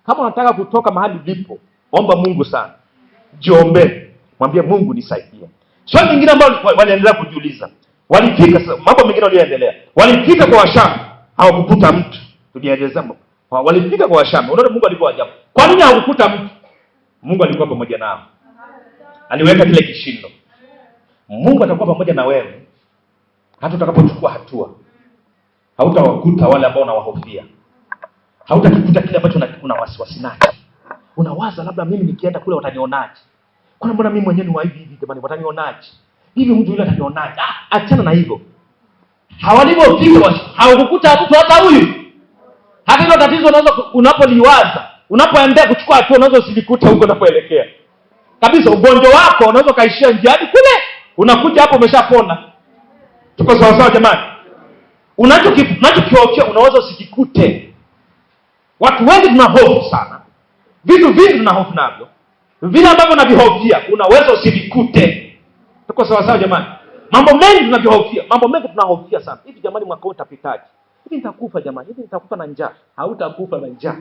Kama unataka kutoka mahali ulipo, omba Mungu sana. Jiombe. Mwambie Mungu nisaidie. Swali lingine ambalo waliendelea kujiuliza. Walifika mambo mengine yaliendelea. Walifika kwa Washamu, hawakukuta mtu. Tulieleza mambo. Walifika kwa Washamu. Unaona Mungu alikuwa ajabu. Kwa nini hawakukuta mtu? Mungu alikuwa pamoja nao. Aliweka kile kishindo. Mungu atakuwa pamoja na wewe hata utakapochukua hatua. Hautawakuta wale ambao unawahofia. Hautakikuta kile ambacho una wasiwasi nacho. Unawaza labda mimi nikienda kule watanionaje? Kuna mbona mimi mwenyewe ni wa hivi jamani, watanionaje? Hivi mtu yule atanionaje? Achana na hivyo. Hawalipofika hawakukuta mtu hata huyu. Hata hilo tatizo unapoliwaza, unapoendea kuchukua hatua unaweza usilikuta huko unapoelekea. Kabisa ugonjwa wako unaweza kaishia njiani kule, unakuja hapo umeshapona. Tuko sawa sawa jamani? Unachokiofia unaweza usikikute. Watu wengi tuna hofu sana. Vitu vingi tuna hofu navyo. Vile ambavyo unavihofia unaweza usivikute. Tuko sawa sawa jamani? Mambo mengi tunavihofia, mambo mengi tunahofia sana. Hivi jamani mwaka huu utapitaje? Hivi nitakufa jamani, hivi nitakufa na njaa. Hautakufa na njaa.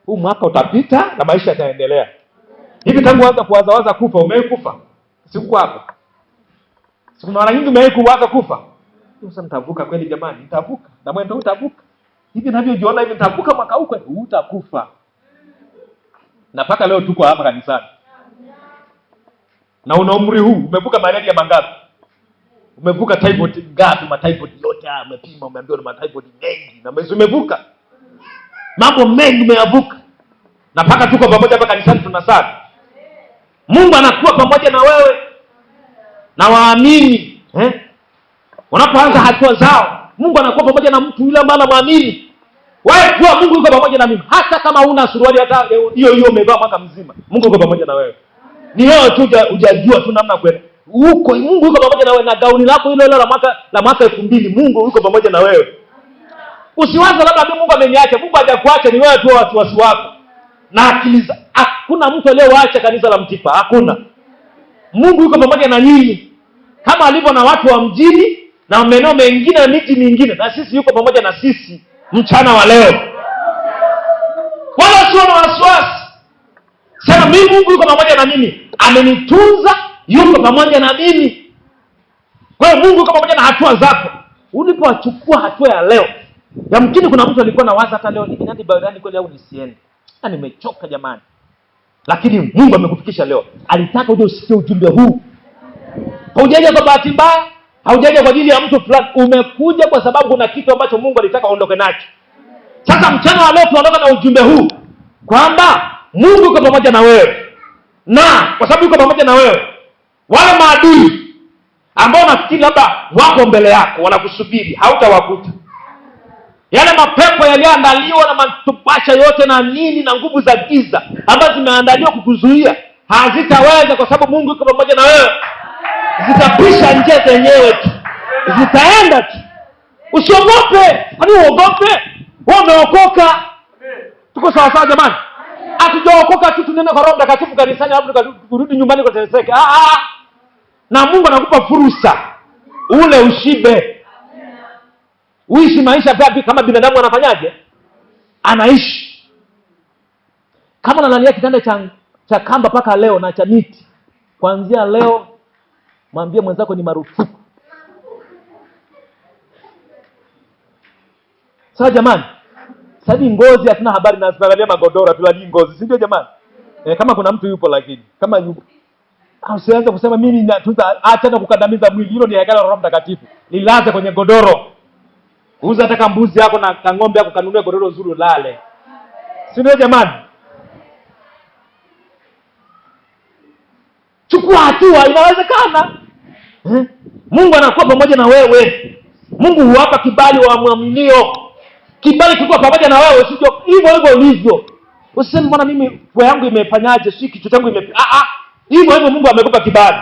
Huu mwaka utapita na maisha yataendelea. Hivi tangu anza kuwaza kufa, umekufa? Sikuwa hapa. Siku mara nyingi umekuwaza kufa. Sasa nitavuka kweli jamani, nitavuka. Na mwendo utavuka. Hivi ninavyojiona hivi nitavuka mwaka huu kweli utakufa. Na mpaka leo tuko hapa kanisani. Na una umri huu, umevuka malaria mangapi? Umevuka typhoid ngapi? Typhoid yote umepima, umeambiwa na typhoid mengi na umevuka. Mambo mengi umeyavuka. Na mpaka tuko pamoja hapa kanisani tunasali. Mungu anakuwa pamoja na wewe. Na waamini, unapoanza hatua zao, Mungu anakuwa pamoja na mtu yule ambaye anaamini. Wewe kwa Mungu yuko pamoja na mimi. Hata kama huna suruali hata hiyo umevaa mwaka mzima, Mungu yuko pamoja na wewe. Ni wewe tu hujajua tu namna kwenda. Mungu yuko pamoja na wewe na gauni lako hilo la mwaka 2000, Mungu yuko pamoja na wewe. Usiwaze labda Mungu ameniacha. Mungu hajakuacha, ni wewe tu wasiwasi wako. Na akili hakuna mtu aliyeacha kanisa la Mtipa, hakuna. Mungu yuko pamoja na nyinyi. Kama alivyo na watu wa mjini na maeneo mengine na miji mingine, na sisi yuko pamoja na sisi mchana wa leo. Wala sio na wasiwasi. Sema mimi Mungu yuko pamoja na mimi. Amenitunza, yuko pamoja na mimi. Kwa hiyo Mungu yuko pamoja na hatua zako. Ulipochukua hatua ya leo. Yamkini kuna mtu alikuwa anawaza hata leo nikienda ibadani kweli au nisiende. Nimechoka jamani. Lakini Mungu amekufikisha leo. Alitaka uje usikie ujumbe huu. Haujaja kwa bahati mbaya, Haujaja kwa ajili ya mtu fulani, umekuja kwa sababu kuna kitu ambacho Mungu alitaka uondoke nacho. Sasa mchana wa leo tunaondoka na ujumbe huu kwamba Mungu yuko pamoja na wewe, na kwa sababu yuko pamoja na wewe, wale maadui ambao nafikiri labda wako mbele yako wanakusubiri, hautawakuta. Yale mapepo yaliyoandaliwa na matupasha yote na nini na nguvu za giza ambazo zimeandaliwa kukuzuia hazitaweza, kwa sababu Mungu yuko pamoja na wewe. Zitapisha njia zenyewe tu, zitaenda tu. Usiogope. Kwani uogope? Wewe umeokoka. Tuko sawa sawa jamani? Hatujaokoka tu tunene kwa Roho Mtakatifu kanisani hapo kurudi nyumbani kwa teseke. Na Mungu anakupa fursa ule ushibe. Uishi maisha vipi kama binadamu anafanyaje? Anaishi. Kama unalalia kitanda cha kamba paka leo na cha miti, kuanzia leo mwambie mwenzako ni marufuku. Sasa jamani, sasa ngozi hatuna habari na tunalalia magodoro tulali ngozi, si ndio jamani? Kama kuna mtu yupo, lakini kama yupo usianze kusema mimi acha na kukandamiza mwili. Hilo ni hekalo la Roho Mtakatifu. Lilaze kwenye godoro. Uza hata mbuzi yako na ng'ombe yako, kanunue godoro zuri ulale. Si ndio jamani? Chukua hatua, inawezekana. Mungu anakuwa pamoja na wewe. Mungu huwapa kibali wa waaminio. Kibali kiko pamoja na wewe, sio hivyo hivyo ulivyo. Usiseme mbona mimi pua yangu imefanyaje, si kichwa changu hivyo hivyo Mungu amekupa kibali.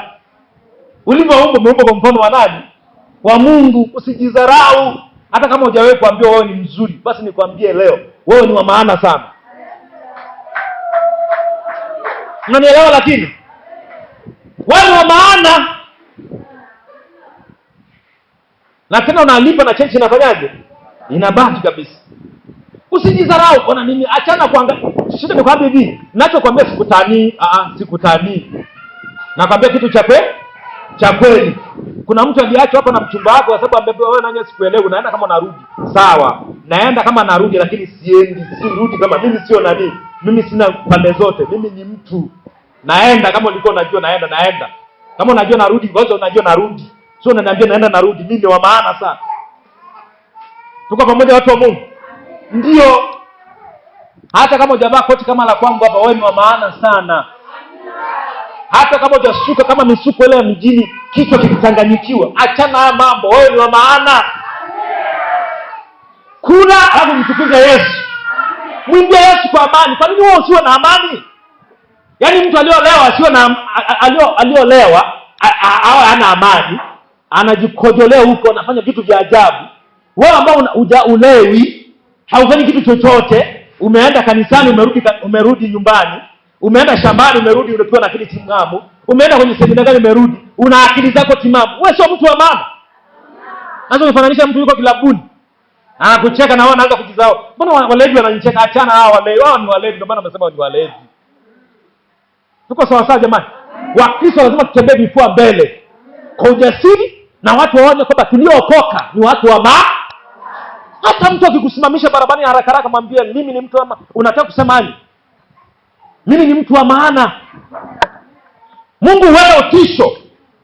Ulivyoumbwa umeumbwa kwa mfano wa nani? Wa Mungu. Usijidharau. Hata kama hujawahi kuambiwa wewe ni mzuri, basi nikwambie leo, wewe ni wa maana sana. Unanielewa? Lakini wewe ni wa maana. Na tena unalipa na chenchi inafanyaje? Inabaki kabisa. Usijidharau. Ona nini? Achana kuangalia. Shida ni kwamba hivi, ninachokuambia sikutanii, sikutanii. Nakwambia kitu cha kweli. Kuna mtu aliacha hapo na mchumba wako kwa sababu ambaye wewe nanye sikuelewi, unaenda kama unarudi. Sawa. Naenda kama narudi, lakini sirudi kama mimi sio nani. Mimi sina pande zote. Mimi ni mtu. Naenda kama ulikuwa unajua naenda. Kama unajua narudi, wewe unajua narudi. Sio unaniambia naenda narudi. Mimi ni wa maana sana. Tuko pamoja watu wa Mungu. Ndio. Hata kama hujavaa koti kama la kwangu hapa, wewe ni wa maana sana. Hata kama hujasuka kama misuko ile ya mjini, kichwa kikichanganyikiwa, achana haya mambo, wewe ni wa maana. Kula hapo, mtukuze Yesu. Mwingie Yesu kwa amani. Kwa nini wewe usiwe na amani? Yaani mtu aliolewa asiwe na aliolewa hana amani, anajikojolea huko, anafanya vitu vya ajabu. Wewe ambao ulewi, haufanyi kitu chochote, umeenda kanisani, umerudi nyumbani, umeenda shambani, umerudi ukiwa na akili timamu, umeenda kwenye semina gani, umerudi una akili zako timamu. Wewe sio mtu wa maana. Sasa unafananisha mtu yuko kilabuni, anakucheka na wao anaanza kujizao. Mbona walevi wananicheka? Achana hao walevi. Wao ni walevi, ndio maana nasema ni walevi. Tuko sawa sawa jamani? Wakristo lazima tutembee vifua mbele kwa ujasiri, na watu waone kwamba tuliookoka ni watu wa maana. Hata mtu akikusimamisha barabarani haraka mwambie mimi ni mtu wa maana. Unataka kusema nini? Mimi ni mtu wa maana. Mungu huweka utisho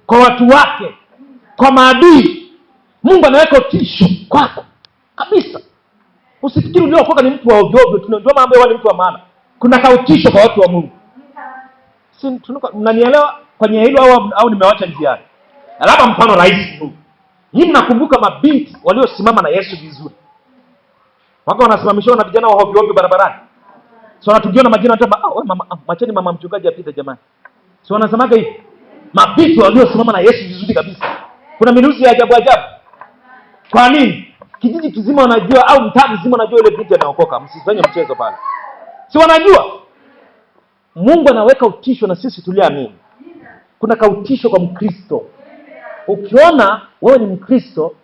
kwa watu wake, kwa maadui. Mungu anaweka utisho kwako kabisa. Usifikiri uliokoka ni mtu wa ovyo. Tunajua mambo yale mtu wa maana. Kuna kautisho kwa watu wa Mungu. Mnanielewa kwenye hilo au nimewacha njiani? Labda mfano rahisi tu. Nyinyi mnakumbuka mabinti waliosimama na Yesu vizuri. Wako wanasimamishwa na vijana wa ovyo barabarani. So wanatugiona majina wanasema mama, macheni mama mchungaji apite jamani. So wanasemaga hivi. Mabinti waliosimama na Yesu vizuri kabisa. Kuna minuzi ya ajabu. Kwa nini? Kijiji kizima wanajua au mtaa mzima wanajua ile binti anaokoka. Msifanye mchezo pale. Si wanajua? Mungu anaweka utisho na sisi tuliamini. Kuna kautisho kwa Mkristo. Ukiona wewe ni Mkristo,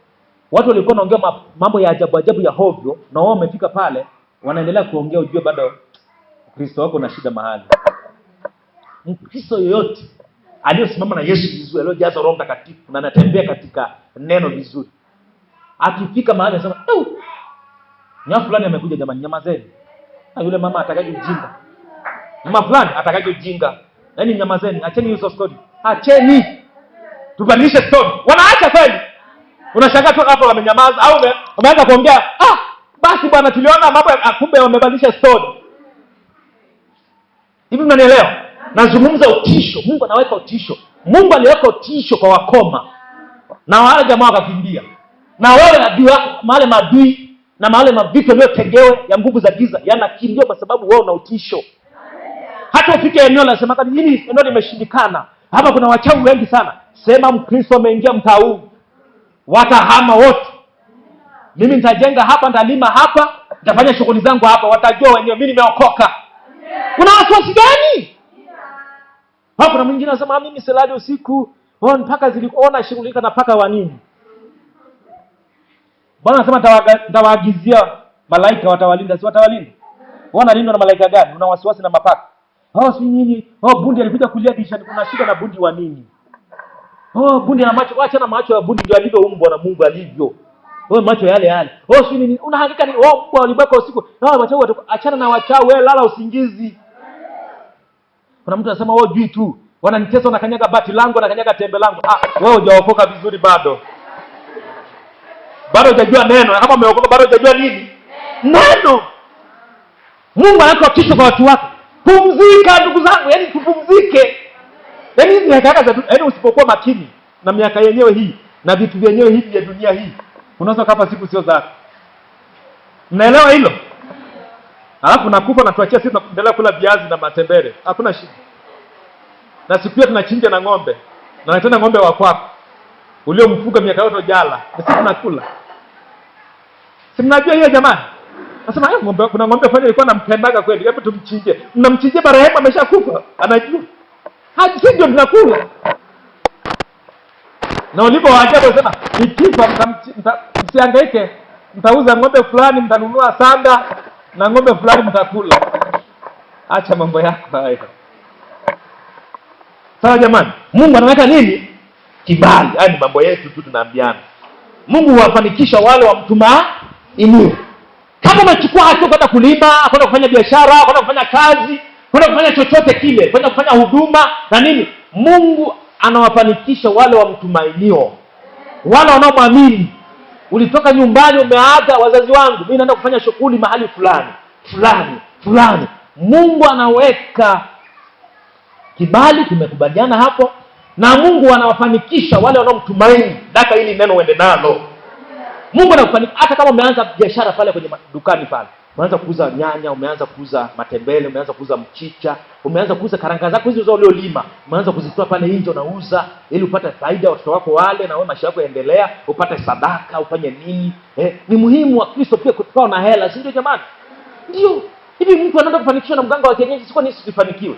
watu walikuwa wanaongea mambo ya ajabu ya hovyo, na wao wamefika pale, wanaendelea kuongea, ujue bado Mkristo wako na shida mahali. Mkristo yoyote aliyosimama na Yesu vizuri, aliyojaza Roho Mtakatifu na anatembea katika neno vizuri, akifika mahali anasema, "Nyama fulani amekuja jamani, nyamazeni." Yule mama atakaje ujinga. Mama fulani atakaje ujinga. Yaani nyamazeni, acheni hizo story. Acheni. Tubadilishe story. Wanaacha kweli. Unashangaa tu hapo wamenyamaza au wameanza kuongea, basi bwana tuliona mambo kumbe wamebadilisha story. Hivi mnanielewa? Nazungumza utisho. Mungu anaweka utisho. Mungu aliweka utisho kwa wakoma. Na wale jamaa wakakimbia. Na wewe adui wako, mahali maadui na mahali mavitu yaliyotegewe ya nguvu za giza yanakimbia kwa sababu wewe una utisho. Hata ufike eneo la sema kama hili eneo limeshindikana. Hapa kuna wachawi wengi sana. Sema Mkristo ameingia mtaa huu, watahama wote. Mimi nitajenga hapa, nitalima hapa, nitafanya shughuli zangu hapa, watajua wenyewe mimi nimeokoka. Kuna wasiwasi gani? Hapo kuna mwingine anasema mimi silali usiku, mpaka zilikuona shughulika na paka wa nini? Bwana anasema nitawaagizia malaika watawalinda, si watawalinda? Wanalindwa na malaika gani? Una wasiwasi na mapaka? Si nini? Bundi alikuja kulia dirishani, kuna shida na bundi wa nini? Bundi ana macho, acha na macho ya bundi ndio alivyoumbwa na Mungu alivyo. Macho yale. Si nini? Unahakika ni mbwa walibaka usiku. Wachawi achana na wachawi, wewe lala usingizi. Kuna mtu anasema jui tu, wananitesa na kanyaga bati langu na kanyaga tembe langu. Wewe hujaokoka vizuri bado. Bado hujajua neno. Kama umeokoka bado hujajua nini? Neno. Mungu anaweka kitu kwa watu wake. Pumzika ndugu zangu, yaani tupumzike. Yaani hizi miaka yaani usipokuwa makini na miaka yenyewe hii na vitu vyenyewe hivi vya dunia hii, unaweza kapa siku sio zako. Mnaelewa hilo? Alafu nakufa na tuachia sisi tunaendelea kula viazi na matembele. Hakuna shida. Na siku hiyo tunachinja na ng'ombe. Na tena ng'ombe wa kwako. Uliomfuga miaka yote jala. Sisi tunakula. Si mnajua hiyo jamani? Nasema ng'ombe, kuna ng'ombe fanya ilikuwa nampendaga kweli. Hebu tumchinje. Mnamchinjia marehemu ameshakufa. Anajua. Ndio tunakula. Na ulipowaajabu unasema nikifa msihangaike. Mtauza ng'ombe fulani, mtanunua sanda na ng'ombe fulani mtakula. Acha mambo yako hayo. Sawa jamani? Mungu anaweka nini? Kibali. Haya ni mambo yetu tu tunaambiana. Mungu huwafanikisha wale wamtumaini. Kama umechukua hatua kwenda kulima, kwenda kufanya biashara, kwenda kufanya kazi, kwenda kufanya chochote kile, kwenda kufanya huduma na nini, Mungu anawafanikisha wale wamtumainio. Wale wanaomwamini. Ulitoka nyumbani umeaga wazazi wangu, mimi naenda kufanya shughuli mahali fulani. Mungu anaweka kibali, tumekubaliana hapo, na Mungu anawafanikisha wale wanaomtumaini. Daka hili neno uende nalo. Mungu anakufanikisha hata kama umeanza biashara pale kwenye dukani pale. Umeanza kuuza nyanya, umeanza kuuza matembele, umeanza kuuza mchicha, umeanza kuuza karanga zako hizo uliolima, umeanza kuzitoa pale nje unauza ili upate faida, watoto wako wale na wewe maisha yako yaendelea, upate sadaka, ufanye nini? Ni muhimu wa Kristo pia kutoa na hela, si ndio jamani? Ndio. Hivi mtu anaenda kufanikishwa na mganga wa kienyeji, siko nisi sifanikiwe.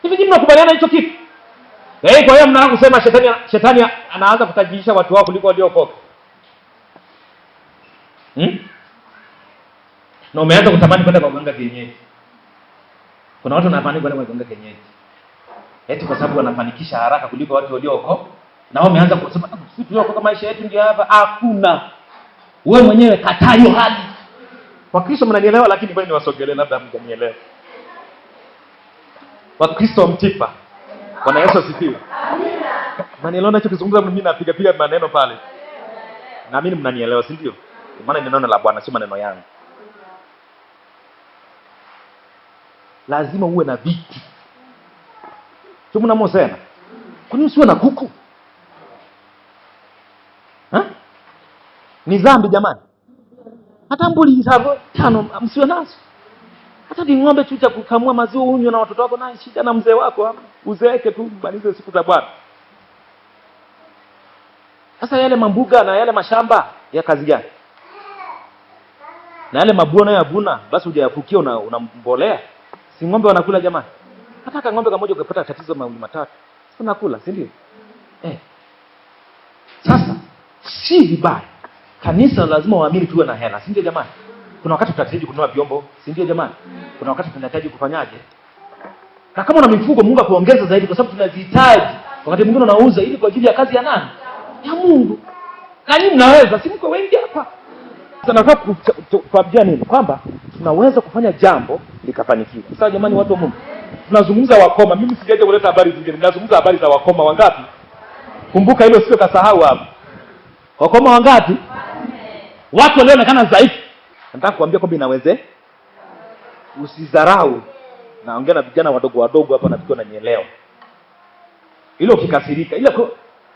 Hivi nyinyi mnakubaliana hicho kitu? Kwa hiyo mnaanza kusema shetani anaanza kutajirisha watu wao kuliko waliokoka. Na umeanza kutamani kwenda kwa mganga kienyeji. Kuna watu wanatamani kwenda kwa mganga kienyeji. Eti kwa sababu wanafanikisha haraka kuliko watu waliookoka. Na wao wameanza kusema sisi tuliokoka maisha yetu ndio hapa. Hakuna. Wewe mwenyewe kataa hiyo hali. Wakristo mnanielewa, lakini bali niwasogelee labda mtanielewa. Wakristo mtipa. Bwana Yesu asifiwe. Amina. Mnanielewa ninachozungumza, mimi napiga maneno pale. Naamini mnanielewa, si ndio? Maana ni neno la Bwana, si maneno yangu. Lazima uwe na vitu. Sio mnamosema. Kwa nini usiwe na kuku? Ni dhambi jamani. Hata mbuli hizo 5 msiwe nazo. Hata ni ng'ombe tu cha kukamua maziwa unywe na watoto wako, na shida na mzee wako hapa. Uzeeke tu mbalize siku za Bwana. Sasa yale mambuga na yale mashamba ya kazi gani? Na yale mabuona ya buna basi hujayafukia unambolea. Si ng'ombe wanakula jamani? Hata ng'ombe kama moja ukipata tatizo mawili matatu, si unakula, si ndio? Sasa si vibaya. Kanisa lazima waamini tuwe na hela, si ndio jamani? Kuna wakati tutahitaji kununua vyombo, si ndio jamani? Kuna wakati tunahitaji kufanyaje? Na kama una mifugo, Mungu akuongeza zaidi kwa sababu tunazihitaji. Wakati mwingine unauza ili kwa ajili ya kazi ya nani? Ya Mungu. Na nyinyi mnaweza, si mko wengi hapa. Tunataka kuambia nini? Kwamba tunaweza kufanya jambo likafanikiwa. Sasa jamani, watu wa Mungu, tunazungumza wakoma. Mimi sijaje kuleta habari zingine. Ninazungumza habari za wakoma wangapi? Kumbuka hilo, sio kasahau hapo. Wakoma wangapi? Watu walioonekana dhaifu. Nataka kuambia kwamba inaweze. Usidharau. Naongea na vijana wadogo wadogo hapa, nafikiri unanielewa. Ile ukikasirika, ile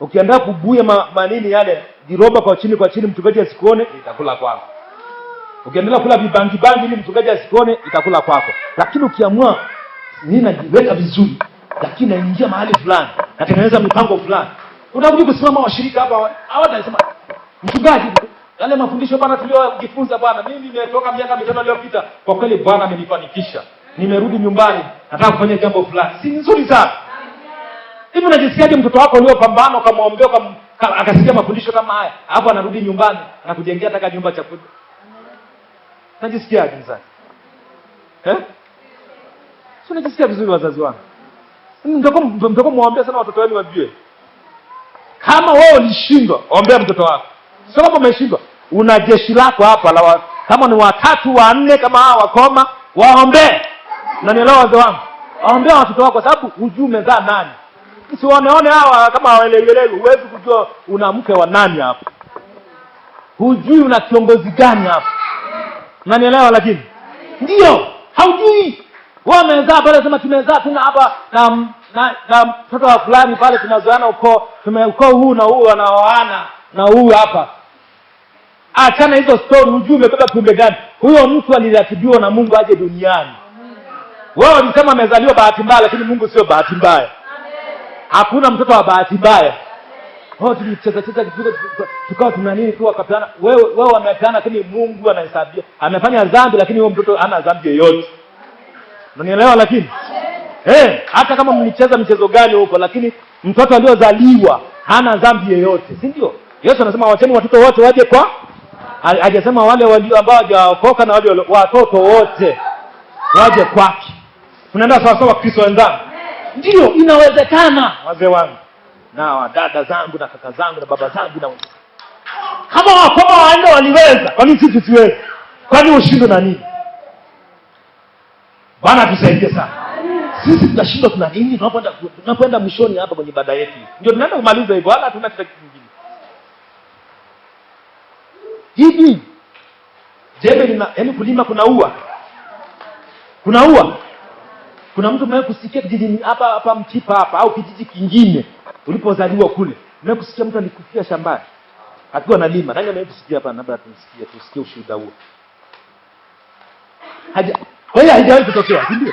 ukiandaa kubuya manini yale viroba kwa chini mchungaji asikuone, itakula kwako. Ukiendelea kula vibangi ili mchungaji asikuone, itakula kwako. Lakini ukiamua mimi najiweka vizuri, lakini naingia mahali fulani, natengeneza mipango fulani, unakuja kusimama washirika hapa hawatasema mchungaji, yale mafundisho bwana tuliojifunza bwana, mimi nimetoka miaka 5 iliyopita, kwa kweli Bwana amenifanikisha. Nimerudi nyumbani, nataka kufanya jambo fulani. Si nzuri sana? Hivi unajisikiaje mtoto wako uliopambana ukamwombea akasikia mafundisho kama haya, hapo anarudi nyumbani na kujengea hata nyumba cha kudu? Unajisikiaje sasa? Si unajisikia vizuri wazazi wangu? Mtoko muombea sana watoto wenu wajue. Kama wewe ulishindwa, ombea mtoto wako. Sio kama umeshindwa, una jeshi lako hapa kama ni 3 4 kama hawa wakoma, waombee. Unanielewa wazee wangu? Waombea watoto wako, kwa sababu hujui umezaa nani. Usiwaone hawa kama hawaelewelewi, huwezi kujua una mke wa nani hapa. Hujui una kiongozi gani hapa. Unanielewa? Lakini ndio haujui. Wao wamezaa pale, sema tumezaa tuna hapa na mtoto wa fulani pale, tunazoana ukoo huu na huu wanaoana na huu hapa. Achana hizo story, hujui umebeba kiumbe gani. Huyo mtu aliratibiwa na Mungu aje duniani. Wao walisema amezaliwa bahati mbaya, lakini Mungu sio bahati mbaya. Hakuna mtoto wa bahati mbaya. Tulicheza tukao tuna nini tu wakapeana. Wewe wamepeana, lakini Mungu anahesabia. Amefanya dhambi, lakini huyo mtoto hana dhambi yoyote. Unanielewa? Lakini hata kama mlicheza mchezo gani huko, lakini mtoto aliozaliwa hana dhambi yoyote, si ndio? Yesu anasema wacheni watoto wote waje kwa, hajasema wale walio ambao hawajaokoka, na wale watoto wote waje kwake. Tunaenda sawa sawa Kristo wenzangu. Ndio inawezekana wazee wangu na dada zangu na kaka zangu na baba zangu, na kama wakoma waende waliweza, kwa nini sisi tusiweze? Kwani ushindwe na nini? Bwana tusaidie sana. Sisi tunashindwa tuna nini? Tunapoenda mwishoni hapa kwenye ibada yetu, ndio tunaenda kumaliza hivyo, wala hatuna kitu kingine. Hivi jembe yaani kulima kunaua. Kuna mtu mwenye kusikia kijijini hapa Mtipa hapa au kijiji kingine ulipozaliwa kule, mwenye kusikia mtu alikufia shambani akiwa analima? Nani mwenye kusikia hapa? Labda tusikie ushuhuda huo. Kwa hiyo haijawahi kutokea, si ndio?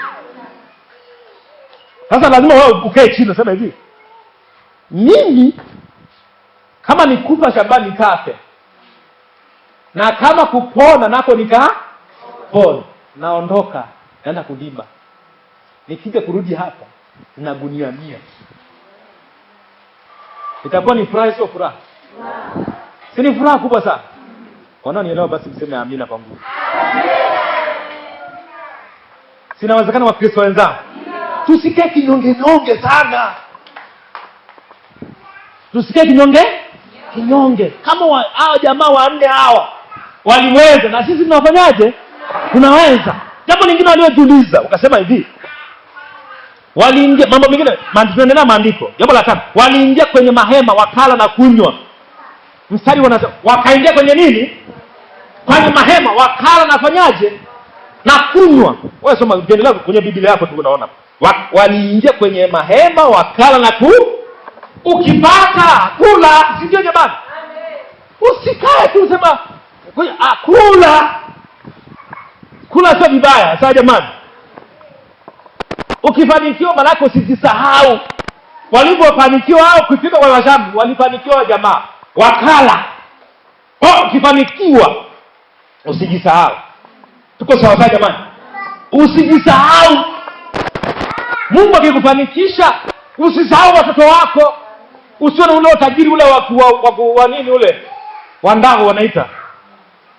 Sasa lazima wewe ukae chini useme hivi, mimi kama nikufa shambani kafe, na kama kupona nako nikapona, naondoka naenda kulima, nikija kurudi hapa na gunia 100, itakuwa ni furaha sio furaha? Si ni furaha kubwa sana? Wanaonielewa basi mseme amina kwa nguvu. Sinawezekana wa Kristo wenzangu. Tusikae kinyonge sana. Tusikae kinyonge. Kama hao jamaa 4 hawa waliweza, na sisi tunafanyaje? Tunaweza. Jambo lingine waliojiuliza, ukasema hivi, waliingia mambo mengine, tunaendelea maandiko. Jambo la 5, waliingia kwenye mahema wakala na kunywa. Mstari wanasema wakaingia kwenye nini? Kwenye mahema wakala na fanyaje? Na kunywa. Wewe soma ukiendelea kwenye Biblia yako tu unaona. Waliingia kwenye mahema wakala na ukipata kula, si ndio jamani? Usikae tu sema kula sio vibaya, sawa jamani? Ukifanikiwa malako usijisahau. Walipofanikiwa hao kufika kwa washambi, walifanikiwa jamaa, wakala. Ukifanikiwa usijisahau. Tuko sawa sawa jamani? Usijisahau. Mungu akikufanikisha, usisahau watoto wako. Usione ule utajiri ule wa nini ule? Wandango wanaita.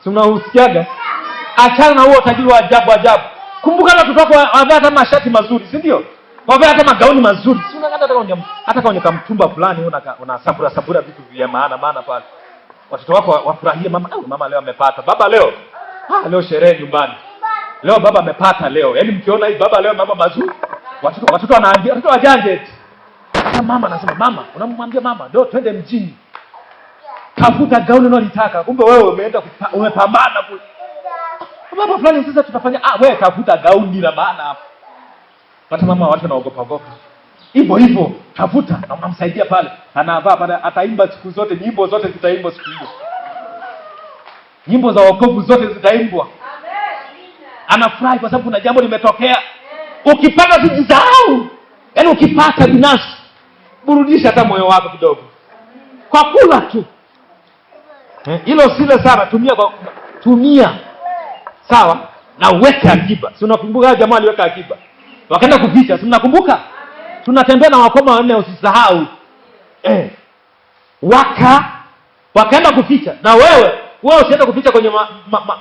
Si unausikiaga? Achana na huo utajiri wa ajabu. Kumbuka na watoto wako wavaa hata mashati mazuri, si ndio? Wavaa hata magauni mazuri. Si unaona hata kama kamtumba fulani una sabura vitu vya maana pale. Watoto wako wafurahie, mama leo amepata. Baba leo leo sherehe nyumbani. Leo baba amepata leo. Yaani mkiona hii baba leo mambo mazuri, watoto wanaambia, watoto wajanje eti. Hata mama anasema, mama, unamwambia mama, leo twende mjini. tafuta gauni unalotaka. Kumbe wewe umeenda umepambana kule. Baba fulani sasa tutafanya wewe tafuta gauni la maana hapo. Hata mama watu wanaogopa. Hivyo tafuta na unamsaidia pale. Anavaa pale ataimba siku zote, nyimbo zote zitaimbwa siku hiyo. Nyimbo za wokovu zote zitaimbwa. Anafurahi kwa sababu kuna jambo limetokea. Ukipata usijisahau. Yaani ukipata binafsi burudisha hata moyo wako kidogo. Kwa kula tu. Hilo sile sana, tumia. Sawa? Na uweke akiba. Si unakumbuka jamaa aliweka akiba? Wakaenda kuficha, si mnakumbuka? Tunatembea na wakoma wanne usisahau. Wakaenda kuficha. Na wewe usiende kuficha kwenye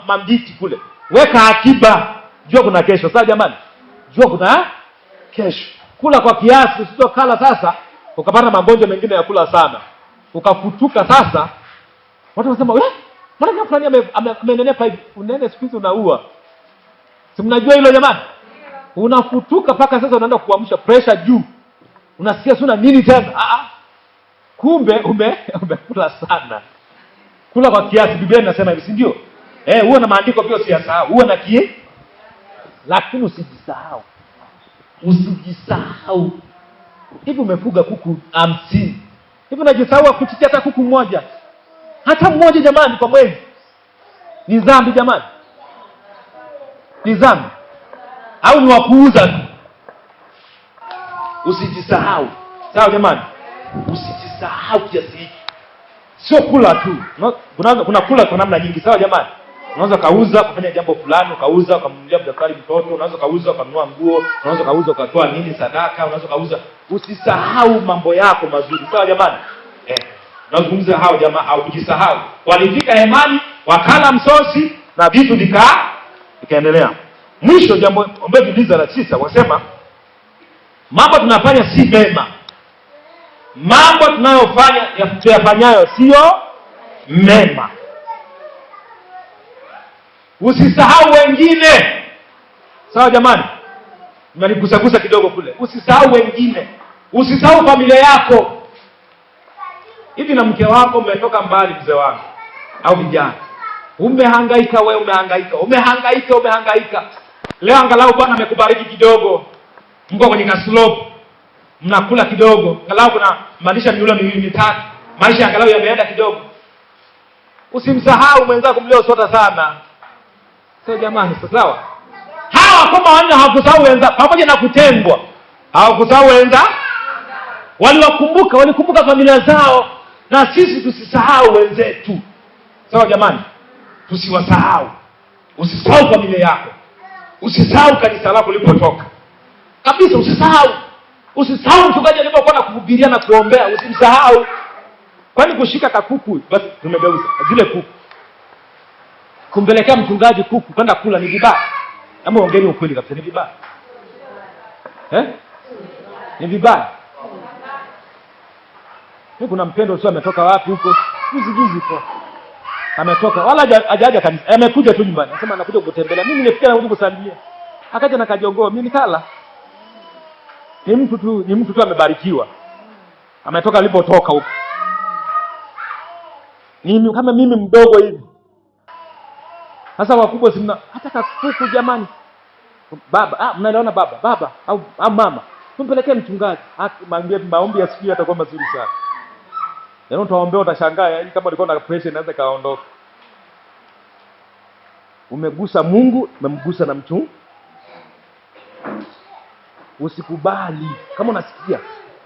mambiti kule. Weka akiba. Jua kuna kesho. Sawa jamani? Jua kuna kesho. Kula kwa kiasi, usitokala sasa ukapata magonjwa mengine ya kula sana. Ukafutuka sasa. Watu wanasema, mbona fulani amenenepa hivi? Unene siku hizi unaua. Si mnajua hilo jamani? Unafutuka paka sasa unaenda kuamsha pressure juu. Unasikia suna nini tena? Kumbe umekula sana. Kula kwa kiasi, Biblia inasema hivi, si ndio? Uwe na maandiko pia usiyasahau. Uwe na lakini usijisahau. Usijisahau. Hivi umefuga kuku 50. Hivi unajisahau kuchitia hata kuku mmoja? Hata mmoja jamani kwa mwezi. Ni dhambi jamani? Ni dhambi? Au ni wakuuza tu? Usijisahau. Sawa jamani? Usijisahau kiasi hiki. Sio kula tu. Kuna kula kwa namna nyingi. Sawa jamani? Unaweza kauza kufanya jambo fulani, ukauza ukamnunulia daktari mtoto, unaweza kauza ukanunua nguo, unaweza kauza ukatoa nini sadaka, unaweza kauza. Usisahau mambo yako mazuri. Sawa jamani? Nazungumza hao jamaa au kujisahau. Walifika hemani, wakala msosi na vitu vikaendelea. Mwisho jambo ambalo tuliza la 9 wasema mambo tunafanya si mema. Mambo tunayofanyayo sio mema. Usisahau wengine. Sawa jamani? Nimeligusagusa kidogo kule. Usisahau wengine. Usisahau familia yako. Hivi na mke wako umetoka mbali mzee wangu au vijana. Umehangaika wewe, umehangaika. Leo angalau Bwana amekubariki kidogo. Mko kwenye kaslope. Mnakula kidogo. Angalau kuna maanisha miula miwili mitatu. Maisha angalau yameenda kidogo. Usimsahau mwenzako mliosota sana. Sio jamani, sawa? Hawa kama wanne hawakusahau wenza pamoja na kutengwa. Hawakusahau wenza. Walikumbuka familia zao. Na sisi tusisahau wenzetu. Sawa jamani? Tusiwasahau. Usisahau familia yako. Usisahau kanisa lako lilipotoka. Kabisa usisahau. Usisahau mchungaji alipokuwa anakuhubiria na kuombea, usimsahau. Kwani kushika kakuku basi tumegeuza zile kuku. Kumpelekea mchungaji kuku kwenda kula ni vibaya. Ama ongeni ukweli kabisa, ni vibaya. Ni vibaya. Kuna mpendo sio ametoka wapi huko? Juzi tu. Ametoka wala hajaja kanisa. Amekuja tu nyumbani. Anasema anakuja kutembelea. Mimi nilifikia nakuja kusalimia. Akaja na kajongoo, mimi nikala. Ni mtu tu amebarikiwa. Ametoka alipotoka huko. Mimi kama mimi mdogo hivi. Sasa wakubwa simna hata kakuku jamani. Baba, mnaelewana baba au mama. Tumpelekee mchungaji. Maombi ya siku atakuwa mazuri sana. Yaani utaombea utashangaa, yaani kama ulikuwa na pressure inaweza kaondoka. Umegusa Mungu, umemgusa na mtu. Usikubali. Kama unasikia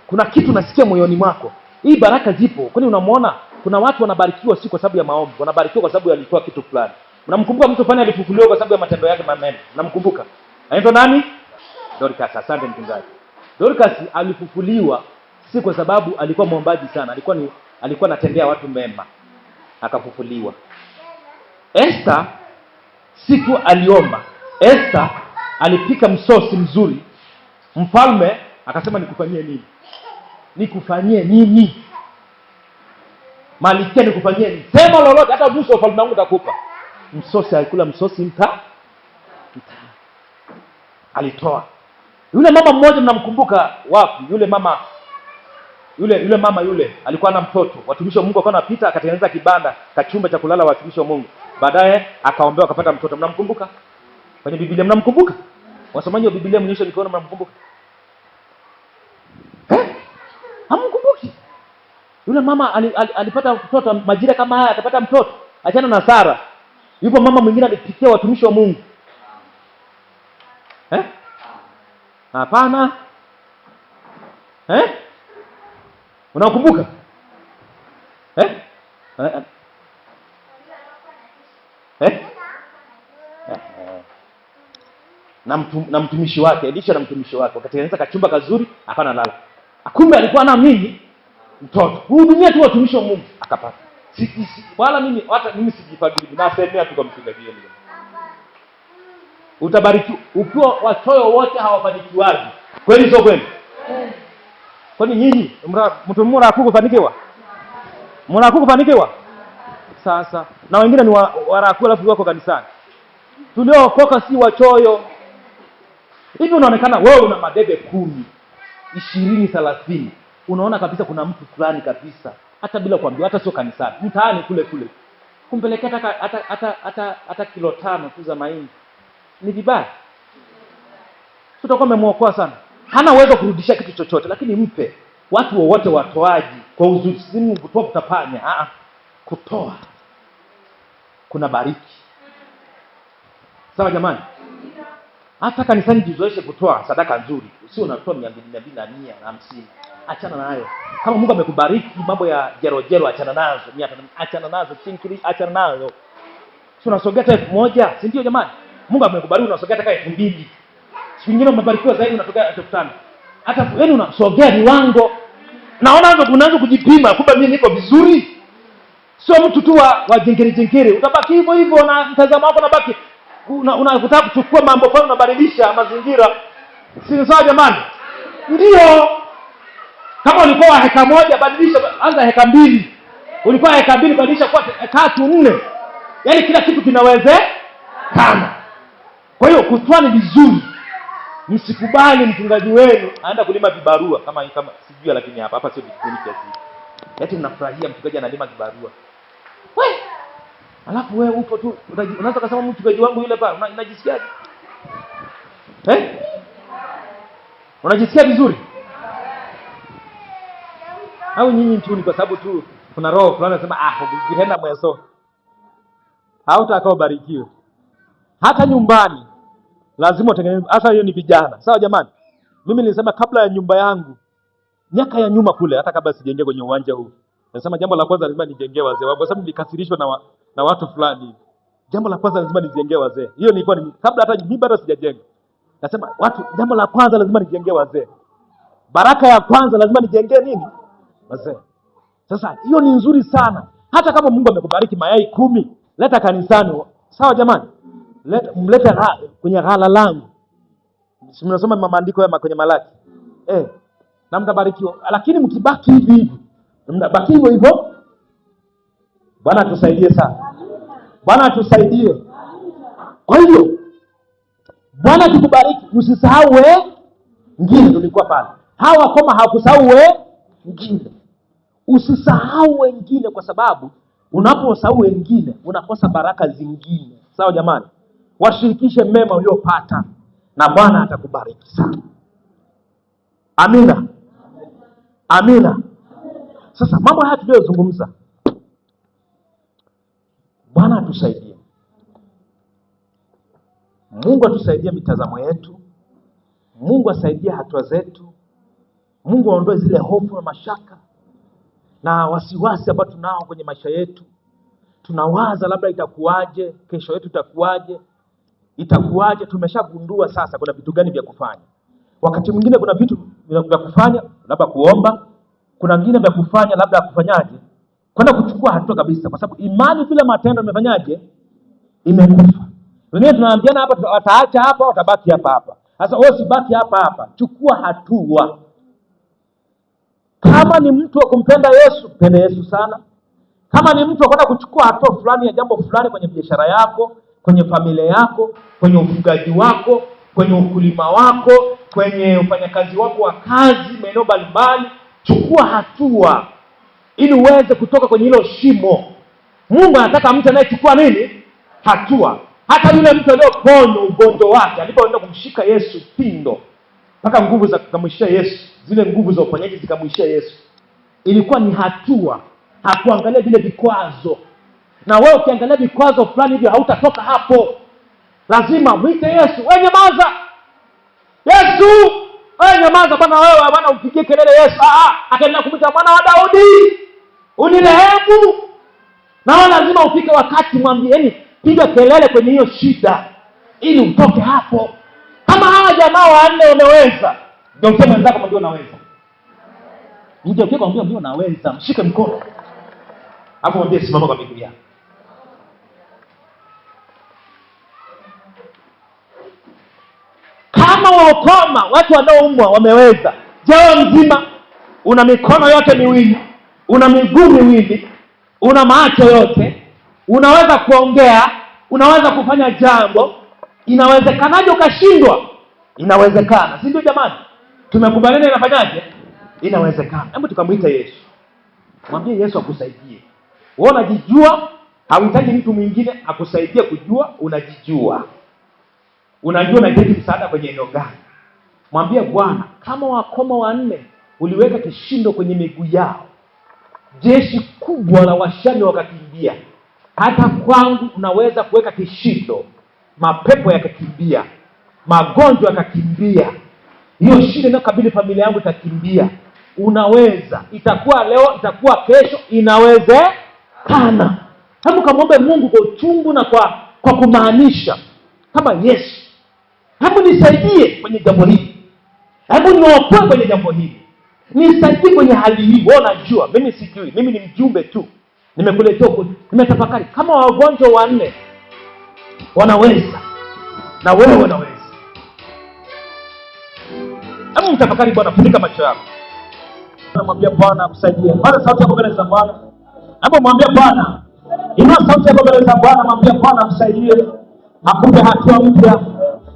kuna kitu unasikia moyoni mwako, hii baraka zipo. Kwani unamuona kuna watu wanabarikiwa si kwa sababu ya maombi, wanabarikiwa kwa sababu alitoa kitu fulani. Unamkumbuka mtu fulani alifufuliwa kwa sababu ya matendo yake mema. Unamkumbuka? Anaitwa nani? Dorcas. Asante mchungaji. Dorcas alifufuliwa si kwa sababu alikuwa mwombaji sana, alikuwa anatendea watu mema, akafufuliwa. Esther siku aliomba. Esther alipika msosi mzuri. Mfalme akasema nikufanyie nini? Malkia nikufanyie nini? Sema lolote, hata nusu ya ufalme wangu nitakupa. Msosi alikula msosi alitoa. Yule mama mmoja mnamkumbuka wapi? Yule mama Yule mama yule alikuwa na mtoto. Watumishi wa Mungu wakawa wanapita, akatengeneza kibanda, kachumba cha kulala watumishi wa Mungu. Baadaye akaombewa akapata mtoto. Mnamkumbuka? Kwenye Biblia mnamkumbuka? Wasomaji wa Biblia mnyoshe mikono, mnamkumbuka? Hamkumbuki? Yule mama alipata mtoto majira kama haya, akapata mtoto. Achana na Sara. Yupo mama mwingine alipitia watumishi wa Mungu. Hapana. Unakumbuka? Na mtumishi wake, Elisha na mtumishi wake wakatengeneza kachumba kazuri, akawa analala. Kumbe alikuwa na mimi mtoto. Kuhudumia tu watumishi wa Mungu akapata. Wala mimi sijifadhili, nasemea tu kwa mchungaji yeye. Utabariki ukiwa wachoyo wote hawafanikiwaji. Kweli sio kweli? Kwani nyinyi mtu mmoja hakufanikiwa? Mbona hakufanikiwa? Sasa na wengine ni waraku alafu wako kanisani. Tuliookoka si wachoyo. Hivi unaonekana wewe una madebe 10, 20, 30. Unaona kabisa kuna mtu fulani kabisa, hata bila kuambiwa, hata sio kanisani, mtaani kule kumpelekea hata kilo 5 tu za mahindi. Ni vibaya. Tutakuwa umemuokoa sana. Hana uwezo kurudisha kitu chochote, lakini mpe. Watu wote watoaji kwa uzuri, kutoa kutapanya. Kutoa kuna bariki. Sawa jamani? Hata kanisani jizoeshe kutoa sadaka nzuri. Usio unatoa 200 na 150. Achana nayo. Kama Mungu amekubariki mambo ya jero achana nazo. 500 achana nazo, chinkili achana nazo. Sio unasogea hata 1000, si ndio jamani? Mungu amekubariki unasogea hata 2000. Siku nyingine umebarikiwa zaidi unatokea 5000. Hata wewe unasogea viwango. Naona unaanza kujipima, kumbe mimi niko vizuri. Sio mtu tu wa jengere. Utabaki hivyo hivyo na mtazamo wako unabaki unataka kuchukua mambo fulani unabadilisha mazingira. Si sawa jamani? Ndio. Kama ulikuwa wa heka 1 badilisha, anza heka 2. Ulikuwa heka 2 badilisha kwa 3, 4. Yaani kila kitu kinawezekana. Kwa hiyo kutoa ni vizuri. Msikubali mchungaji wenu aenda kulima vibarua kama sijui, lakini hapa sio vikundi kiasi. Eti mnafurahia mchungaji analima vibarua. Wewe alafu wewe upo tu unaweza kusema mchungaji wangu yule pale unajisikiaje? Unajisikia vizuri? Au nyinyi tu ni kwa sababu tu kuna roho fulani anasema ukienda mweso hautakao barikiwe. Hata nyumbani lazima utengeneze. Hata hiyo ni vijana. Sawa jamani? Mimi nilisema kabla ya nyumba yangu miaka ya nyuma kule, hata kabla sijengea kwenye uwanja huu, nasema jambo la kwanza lazima nijengee wazee wangu, kwa sababu nilikasirishwa na watu fulani. Jambo la kwanza lazima nijengee wazee. Hiyo nilikuwa kabla hata mimi bado sijajenga. Nasema jambo la kwanza lazima nijengee wazee. Baraka ya kwanza lazima nijengee nini? Wazee. Sasa hiyo ni nzuri sana. Hata kama Mungu amekubariki mayai 10, leta kanisani. Sawa jamani? Mlete kwenye ghala langu. Mnasoma maandiko ya kwenye Malaki. Na mtabarikiwa. Lakini mkibaki hivi mnabaki hivyo. Bwana atusaidie sana. Bwana atusaidie. Kwa hiyo Bwana tukubariki, usisahau wengine. Tulikuwa pale. Hawa kama hawakusahau wengine. Usisahau wengine, kwa sababu unaposahau wengine unakosa baraka zingine. Sawa jamani? Washirikishe mema uliopata na Bwana atakubariki sana. Amina. Amina. Sasa mambo haya tuliyozungumza, Bwana atusaidie. Mungu atusaidie mitazamo yetu. Mungu asaidie hatua zetu. Mungu aondoe zile hofu na mashaka na wasiwasi ambao tunao kwenye maisha yetu. Tunawaza labda itakuwaje, kesho yetu itakuwaje. Tumeshagundua sasa kuna vitu gani vya kufanya. Wakati mwingine kuna vitu vya kufanya labda kuomba, kuna vingine vya kufanya labda kufanyaje, kwenda kuchukua hatua kabisa, kwa sababu imani bila matendo imefanyaje? Imekufa. Wengine tunaambiana hapa wataacha hapa, watabaki hapa. Sasa wewe usibaki hapa. Chukua hatua. Kama ni mtu wa kumpenda Yesu, pende Yesu sana. Kama ni mtu kwenda kuchukua hatua fulani ya jambo fulani kwenye biashara yako, kwenye familia yako, kwenye ufugaji wako, kwenye ukulima wako, kwenye ufanyakazi wako wa kazi, maeneo mbalimbali, Chukua hatua ili uweze kutoka kwenye hilo shimo. Mungu anataka mtu anayechukua nini? Hatua. Hata yule mtu aliyoponywa ugonjwa wake, alipoenda kumshika Yesu pindo, mpaka nguvu za kumshika Yesu, zile nguvu za uponyaji zikamshika Yesu, ilikuwa ni hatua. Hakuangalia vile vikwazo. Na wewe ukiangalia vikwazo fulani hivyo hautatoka hapo. Lazima mwite Yesu, wewe nyamaza. Yesu, wewe nyamaza bwana, wewe bwana upigie kelele Yesu. Akaenda kumwita Mwana wa Daudi, unirehemu. Na wewe lazima ufike wakati mwambieni, piga kelele kwenye hiyo shida ili utoke hapo. Kama hawa jamaa wanne wameweza, ndio mseme wenzako mwambie unaweza. Ndio ukiwa mwambie unaweza, mshike mkono. Hapo mwambie simama kwa miguu yako. Kama waokoma, watu wanaoumwa wameweza. Jao mzima, una mikono yote miwili, una miguu miwili, una macho yote, unaweza kuongea, unaweza kufanya jambo. Inawezekanaje ukashindwa? Inawezekana, si ndio jamani? Tumekubaliana inafanyaje? Inawezekana. Hebu tukamwita Yesu. Mwambie Yesu akusaidie. Wewe unajijua, hauhitaji mtu mwingine akusaidie kujua, unajijua. Unajua unahitaji msaada kwenye eneo gani? Mwambie Bwana, kama wakoma wanne uliweka kishindo kwenye miguu yao, jeshi kubwa la Washami wakakimbia, hata kwangu unaweza kuweka kishindo, mapepo yakakimbia, magonjwa yakakimbia, hiyo shida inayokabili familia yangu itakimbia. Unaweza. Itakuwa leo, itakuwa kesho, inawezekana. Hebu kamwombe Mungu kwa uchungu na kwa kumaanisha, kama Yesu, hebu nisaidie kwenye jambo hili, hebu niokoe kwenye jambo hili, nisaidie kwenye hali hii. Wewe unajua, mimi sijui, mimi ni mjumbe tu, nimekuletea huko, nimetafakari. Kama wagonjwa wanne wanaweza, na wewe unaweza. Hebu mtafakari. Bwana, funika macho yako. Mwambie Bwana akusaidie. Bwana, sauti yako mbele za Bwana. Hebu mwambie Bwana. Inua sauti yako mbele za Bwana, mwambie Bwana akusaidie. Akupe hatua mpya,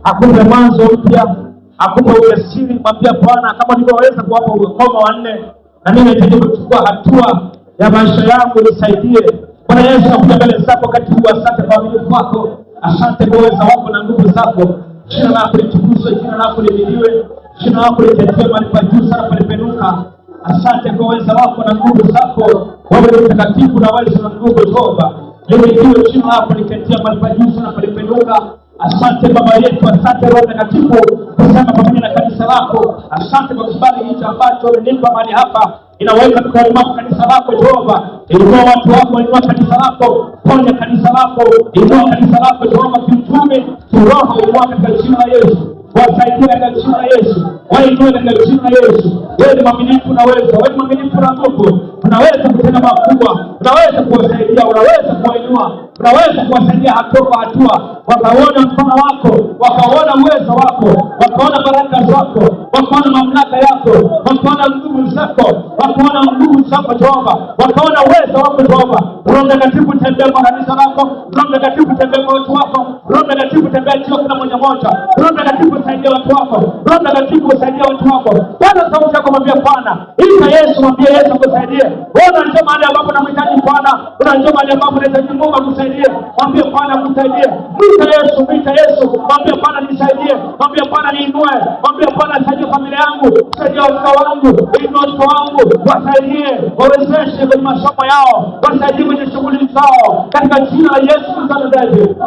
akupe mwanzo mpya, akupe ujasiri. Mwambie Bwana, kama nilivyoweza kuwapa wakoma wanne, na mimi nahitaji kuchukua hatua ya maisha yangu, nisaidie. Bwana Yesu, nakuja mbele zako wakati huu. Asante kwa uaminifu wako, asante kwa uwezo wako na nguvu zako. Jina lako litukuzwe, jina lako lihimidiwe, jina lako litetee mahali pa juu sana palipenuka. Asante kwa uwezo wako na nguvu zako. Wewe ni mtakatifu na uwezo na nguvu toba. Lihimidiwe jina lako litetee mahali pa juu sana palipenuka. Asante Baba yetu, asante Roho Mtakatifu kusema pamoja na kanisa lako. Asante kwa kibali hiki ambacho umenipa mahali hapa. Inaweka mikononi mwako kanisa lako Jehova. Inua watu wako, inua kanisa lako, ponya kanisa lako, inua kanisa lako Jehova, kiuchumi, kiroho, inua katika jina la Yesu. Wasaidie katika jina la Yesu, wainue katika jina la Yesu. Wewe ni mwaminifu, unaweza, wewe ni mwaminifu na nguvu, unaweza kutenda makubwa, unaweza kuwasaidia, unaweza kuwainua, unaweza kuwasaidia hatua kwa hatua. Wakaona mkono wako, wakaona uwezo wako, wakaona baraka zako, wakaona mamlaka yako, wakaona nguvu zako, wakaona nguvu zako Jehova, wakaona uwezo wako Jehova. Roho Mtakatifu tembea kwa kanisa lako, Roho Mtakatifu tembea kwa watu wako, Roho Mtakatifu tembea juu kila mmoja mmoja, Roho Mtakatifu saidia watu wako, Roho Mtakatifu saidia watu wako. Bwana, sauti yako mwambie Bwana, ita Yesu, mwambie Yesu akusaidie. Wewe unajua mahali ambapo unamhitaji Bwana, unajua mahali ambapo unahitaji Mungu akusaidie. Mwambie Bwana akusaidie. Mwite Yesu, mwite Yesu, mwambie Bwana nisaidie, mwambie Bwana niinue, mwambie Bwana nisaidie familia yangu, nisaidie watoto wangu, inua watoto wangu, wasaidie, wawezeshe kwenye masomo yao, wasaidie kwenye shughuli zao, katika jina la Yesu Kristo.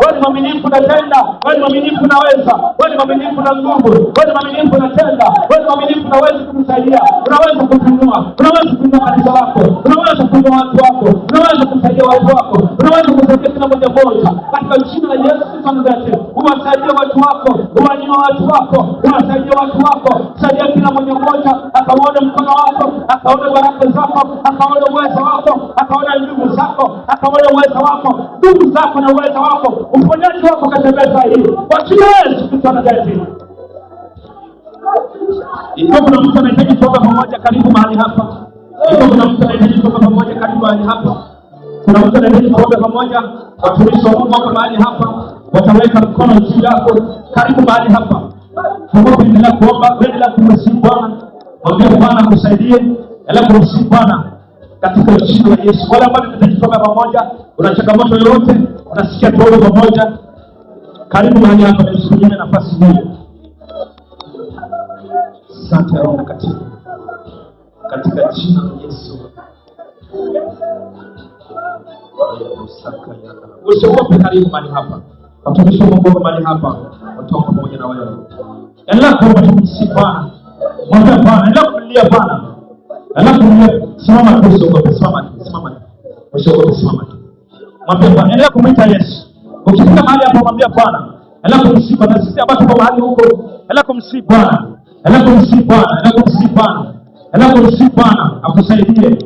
Wewe ni mwaminifu unatenda, wewe ni mwaminifu unaweza, wewe ni mwaminifu na nguvu, wewe ni mwaminifu unatenda, wewe ni mwaminifu unaweza kumsaidia, unaweza kuinua, unaweza kuinua kanisa lako, unaweza kuinua watu wako, unaweza kusaidia watu wako, unaweza kusaidia kila mmoja mmoja, katika jina la Yesu Kristo. Uwasaidie watu wako, uwainue watu wako, uwasaidie watu wako, saidia kila mmoja mmoja akaone mkono wako, akaone baraka zako, akaone uwezo wako, akaone nguvu zako, akaone uwezo wako, nguvu zako na uwezo wako, uponyaji wako katika meza hii kwa jina la Yesu Kristo. Ikiwa kuna mtu anahitaji kutoka pamoja, karibu mahali hapa. Ikiwa kuna mtu anahitaji kutoka pamoja, karibu mahali hapa. Kuna mtu anahitaji kutoka pamoja, watumishi wa Mungu wako mahali hapa, wataweka mkono juu yako, karibu mahali hapa. Mungu endelea kuomba, endelea kumsihi Bwana, mwambie Bwana akusaidie, Endelea kumsifu Bwana katika jina la Yesu. Wale ambao tunataka pamoja, una changamoto yoyote, unasikia tuombe pamoja, karibu mahali hapa nisubiri nafasi hii. Asante Roho Mtakatifu. Katika jina la Yesu. Usiogope, karibu mahali hapa. Watumishi wa Mungu mahali hapa, watoka pamoja na wewe. Endelea kuomba tumsifu Bwana. Mwambie Bwana, endelea kumlilia Bwana. Simama tu, usiogope, simama tu. Usiogope, simama tu. Mwambie Bwana, endelea kumwita Yesu. Ukifika mahali hapo mwambie Bwana, endelea kumsifu. Na sisi ambao tuko mahali huko, endelea kumsifu Bwana. Endelea kumsifu Bwana akusaidie.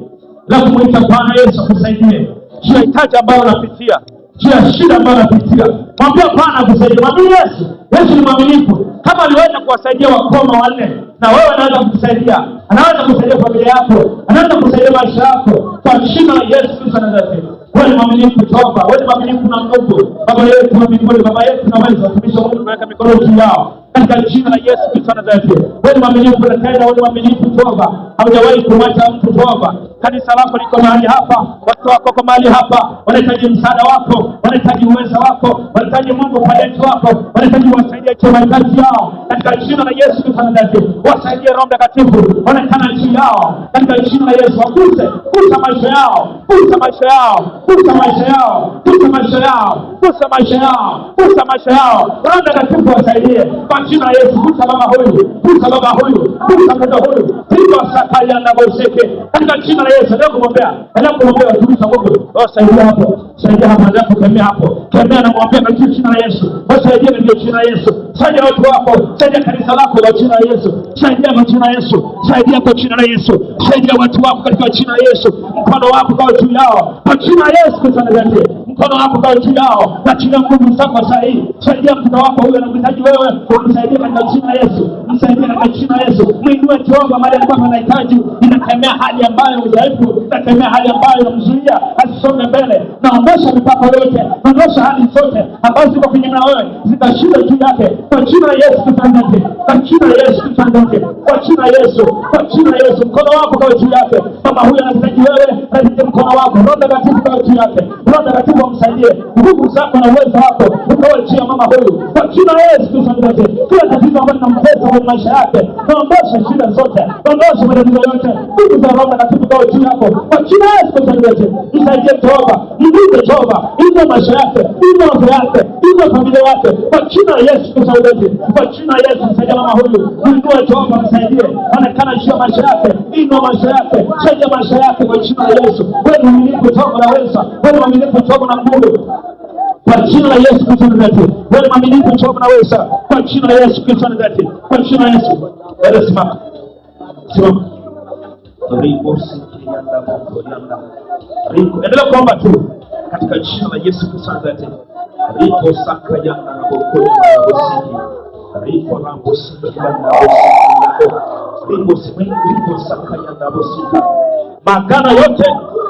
Endelea kumwita Bwana Yesu akusaidie. Kila hitaji ambayo unapitia, kila shida ambayo unapitia, mwambie Bwana akusaidie. Mwambie Yesu. Yesu ni mwaminifu. Kama aliweza kuwasaidia wakoma wanne, na wewe anaweza kukusaidia. Anaweza kusaidia familia yako, anaweza kusaidia maisha yako kwa jina la Yesu Kristo wa Nazareti. Wewe ni mwaminifu Jehova, wewe ni mwaminifu na nguvu. Baba yetu wa mbinguni, Baba yetu naweza watumishi wa Mungu kuweka mikono juu yao katika jina la Yesu Kristo wa Nazareti. Wewe ni mwaminifu na tena wewe ni mwaminifu Jehova. Haujawahi kumwacha mtu Jehova. Kanisa lako liko mahali hapa, watu wako kwa mahali hapa, wanahitaji msaada wako, wanahitaji uwezo wako, wanahitaji Mungu paleti wako, wanahitaji wasaidie kwa mahitaji yao katika jina la Yesu Kristo wa Nazareti. Wasaidie Roho Mtakatifu, onekana juu yao katika jina la Yesu. Waguse, gusa maisha yao, gusa maisha yao, gusa maisha yao, gusa maisha yao, gusa maisha yao, gusa maisha yao. Roho Mtakatifu wasaidie kwa jina la Yesu. Gusa baba huyu, gusa baba huyu, gusa mtoto huyu, pigo sakaya na boseke katika jina la Yesu. Leo kumwombea, leo kumwombea watumishi wa Mungu. Saidia hapo, saidia hapo, ndio kukemea hapo. Kemea na mwambie katika jina la Yesu. Wasaidie katika jina la Yesu. Saidia watu wako, saidia kanisa lako kwa jina la Yesu. Saidia kwa jina la Yesu. Saidia kwa jina la Yesu. Saidia watu wako katika jina la Yesu. Mkono wako kwa juu yao kwa jina la Yesu Kristo wa Nazareti. Mkono wako kwa juu yao na chini nguvu zako sahihi. Saidia mtoto wako huyo anamhitaji wewe, umsaidie katika jina la Yesu. Msaidie katika jina la Yesu. Mwinue Jehova mahali ambapo anahitaji. Inakemea hali ambayo udhaifu, inakemea hali ambayo inamzuia asisonge mbele. Naondosha mipaka yote, naondosha hali zote ambazo ziko kinyume na wewe, zitashinda juu yake kwa jina la Yesu Kristo wa Nazareti. Kwa jina la Yesu Kristo wa Nazareti. Kwa jina la Yesu, kwa jina la Yesu. Mkono wako kwa juu yake. Mama huyu anahitaji wewe, rejea mkono wako. Roho Mtakatifu kwa juu yake. Roho Mtakatifu amsaidie. Nguvu zako na uwezo wako ukawe juu ya mama huyu kwa jina la Yesu Kristo wa Nazareti. Kila tatizo ambalo linamtesa kwenye maisha yake, naondosha shida zote, naondosha matatizo yote. Nguvu za Roho Mtakatifu kwa juu yako kwa jina la Yesu Kristo wa Nazareti. Msaidie Jehova, mlinde Jehova, inua maisha yake, inua afya yake, inua familia yake kwa jina la Yesu Kristo wa Nazareti. Kwa jina la Yesu msaidie mama huyu, inua Jehova, msaidie, onekana juu ya maisha yake, inua maisha yake, saidia maisha yake kwa jina la Yesu. Wewe ni mwaminifu Jehova na weza, wewe ni mwaminifu Jehova na Mungu. Kwa jina la Yesu Kristo wa Nazareti. Wewe ni mwaminifu Jehova na weza, kwa jina la Yesu Kristo wa Nazareti. Kwa jina la Yesu. Wewe simama. Simama. Endelea kuomba tu katika jina la Yesu Kristo wa Nazareti. Riko saka yanda na boko ya bosiki. Riko na bosiki yanda bosiki. Riko saka yanda bosiki. Magana yote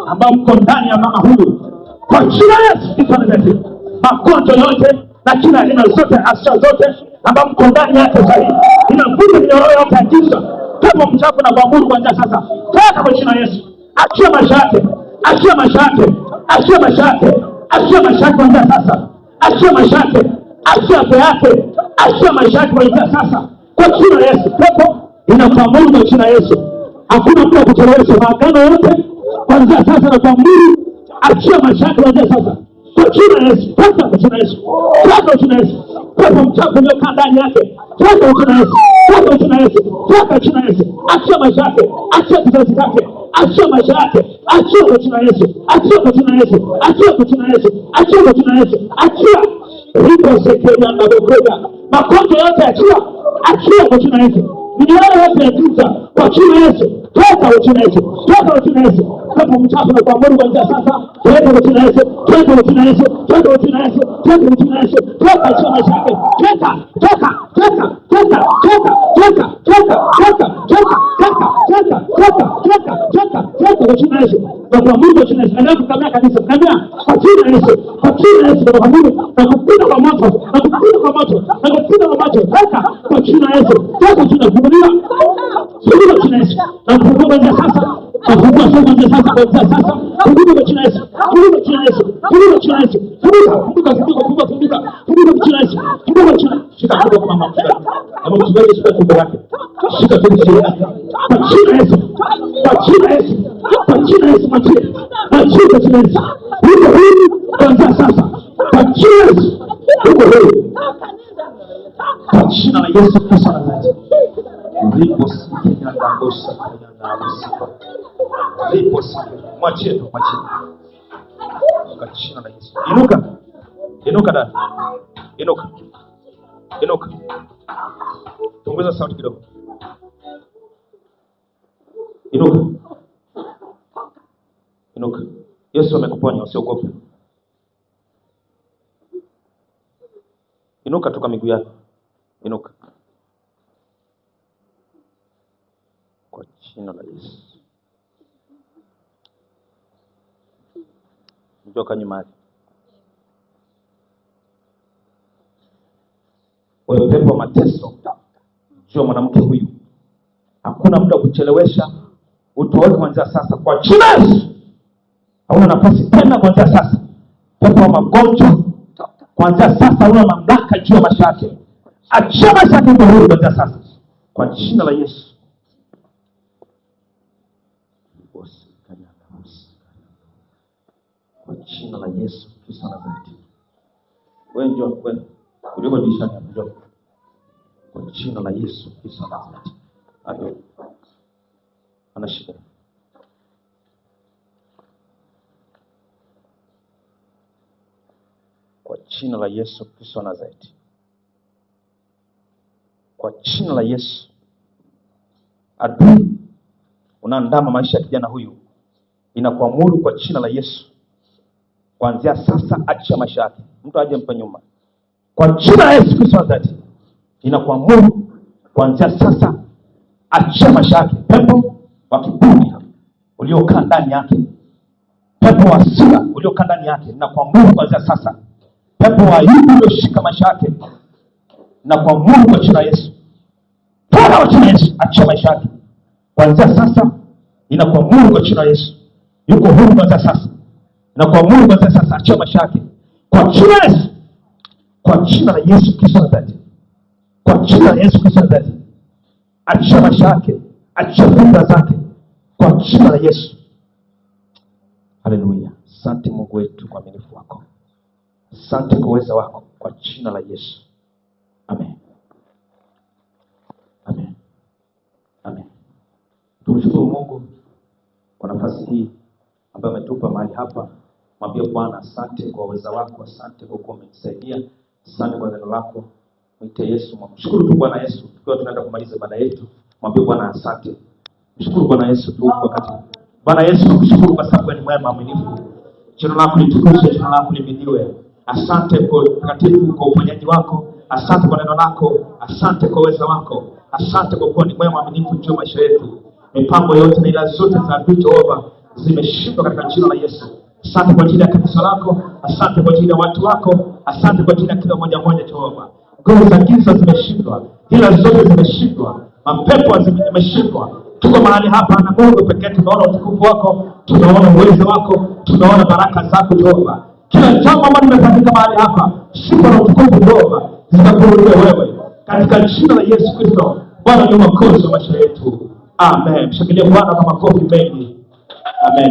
ambayo mko ndani ya mama huyu kwa jina la Yesu Kristo wa Nazareti. Magonjwa yote na kila aina zote, hasira zote ambayo mko ndani yake sahihi, inavuta minyororo yote ya giza kama mchafu na kuamuru kuanzia sasa. Toka kwa jina la Yesu. Achia maisha yake. Achia maisha yake. Achia maisha yake. Achia maisha yake kuanzia sasa. Achia maisha yake. Achia afya yake. Achia maisha yake kuanzia sasa. Kwa jina la Yesu. Pepo inakuamuru kwa jina la Yesu. Hakuna mtu wa kuchelewesha maagano yote kuanzia sasa na kuamuru. Achia maisha yake kuanzia sasa. Kwa jina la Yesu. Toka kwa jina la Yesu. Toka kwa jina la Yesu. Pepo mchafu uliokaa ndani yake. Toka kwa jina la Yesu. Toka kwa jina la Yesu. Toka kwa jina la Yesu. Achia maisha yake. Achia kizazi chake. Achia maisha yake. Achia kwa jina la Yesu. Achia kwa jina la Yesu. Achia kwa jina la Yesu. Achia kwa jina la Yesu. Achia. Ripo sekenya na bokoja. Magonjwa yote achia. Achia kwa jina la Yesu. Minyororo yote ya giza kwa jina la Yesu. Toka kwa jina la Yesu. Toka kwa jina la Yesu. Pepo mchafu na kuamuru kuanzia sasa. Toka kwa jina la Yesu. Toka kwa jina la Yesu. Toka kwa jina la Yesu. Toka kwa jina la Yesu. Toka kwa maisha yake. Toka. Toka. Toka. Toka. Toka. Toka. Toka. Toka. Toka. Toka. Toka. Toka. Toka. Toka. Toka kwa jina la Yesu. Na kuamuru kwa jina la Yesu. Endelea kukamia kanisa. Kamia kwa jina la Yesu. Kwa jina la Yesu. Na kuamuru na kupita kwa moto. Na kupita kwa moto. Na kupita kwa moto. Toka kwa jina la Yesu. Toka kwa jina la Yesu. Funguliwa. Funguliwa kwa jina la Yesu. Na kufunguliwa sasa. sasa kuanzia sasa. Funguka kwa jina la Yesu. Funguka kwa jina la Yesu. Funguka kwa jina la Yesu. Funguka kwa jina la Yesu. Funguka kwa jina. Shika kidogo kwa mama. Kama mchungaji shika tumbo lake. Shika tumbo lake. Kwa jina la Yesu. Kwa jina la Yesu. Kwa jina la Yesu machie. Machie kwa jina la Yesu. Funguka hili kuanzia sasa. Kwa jina la Yesu. Funguka hili. Kwa jina la Yesu Kristo wa Nazareti. Ripo sikia na ngosa na usifa. Ripo sikia. Mwachie tu, mwachie. Kwa jina la Yesu. Inuka. Inuka dada. Inuka. Inuka. Ongeza sauti kidogo. Inuka. Inuka. Yesu amekuponya, usiogope. Inuka toka miguu yako. Inuka. Kwa jina la Yesu. Njoka nyuma yake. Wewe pepo wa mateso, jua mwanamke huyu. Hakuna muda kuchelewesha. Utoe kuanzia sasa kwa jina la Yesu. Hauna nafasi tena kuanzia sasa. Pepo wa magonjwa, kuanzia sasa una mamlaka juu ya maisha yake. Achia maisha yake kwa huru kuanzia sasa. Kwa jina la Yesu. Kwa jina la Yesu Kristo wa Nazareti. Wewe njoo, wewe. Uliko dishani hapo njoo. Kwa jina la Yesu Kristo wa Nazareti. Adio. Anashika. Kwa jina la Yesu Kristo wa Nazareti. Kwa jina la Yesu. Adui unaandama maisha ya kijana huyu. Inakuamuru kwa jina la Yesu. Kuanzia sasa acha maisha yake. Mtu aje mpa nyuma. Kwa jina la Yesu Kristo wa Nazareti. Inakuamuru kuanzia sasa acha maisha yake. Pepo wa kiburi uliokaa ndani yake. Pepo wa hasira uliokaa ndani yake. Inakuamuru kuanzia sasa. Pepo wa aibu ulioshika maisha yake. Inakuamuru kwa jina la Yesu. Toka kwa jina la Yesu, acha maisha yake. Kuanzia sasa inakuamuru kwa jina la Yesu. Yuko huru kuanzia sasa. Inakuamuru kuanzia sasa acha maisha yake. Kwa jina la Yesu. Kwa jina la Yesu Kristo wa Nazareti. Kwa jina la Yesu Kristo wa Nazareti. Acha maisha yake. Acha fikra zake. Kwa jina la Yesu. Haleluya. Asante Mungu wetu kwa uaminifu wako. Asante kwa uweza wako. Kwa jina la Yesu. Amen. Amen. Amen. Tumshukuru Mungu kwa nafasi hii ambayo ametupa mahali hapa. Mwambie Bwana asante kwa uweza wako, asante kwa kuwa umenisaidia, asante kwa neno lako. Mwite Yesu, mshukuru tu Bwana Yesu. Tukiwa tunaenda kumaliza ibada yetu, mwambie Bwana asante. Mshukuru Bwana Yesu tu wakati. Bwana Yesu nakushukuru kwa sababu ni mwema mwaminifu. Jina lako litukuzwe, jina lako lihimidiwe. Asante kwa utakatifu, kwa uponyaji wako. Asante kwa neno lako, asante kwa uweza wako. Asante kwa kuwa ni mwema mwaminifu juu ya maisha yetu. Mipango yote na ila zote za adui Jehova zimeshindwa katika jina la Yesu. Asante kwa ajili ya kanisa lako, asante kwa ajili ya watu wako, asante kwa ajili ya kila mmoja mmoja Jehova. Nguvu za giza zimeshindwa, ila zote zimeshindwa, mapepo zimeshindwa. Tuko mahali hapa na Mungu pekee tunaona utukufu wako, tunaona uwezo wako, tunaona baraka zako Jehova. Kila jambo ambalo limefanyika mahali hapa, sifa na utukufu Jehova zitakurudia wewe. Katika jina la Yesu Kristo, Bwana ni mwokozi wa maisha yetu. Amen. Mshangilie Bwana kwa makofi mengi. Amen.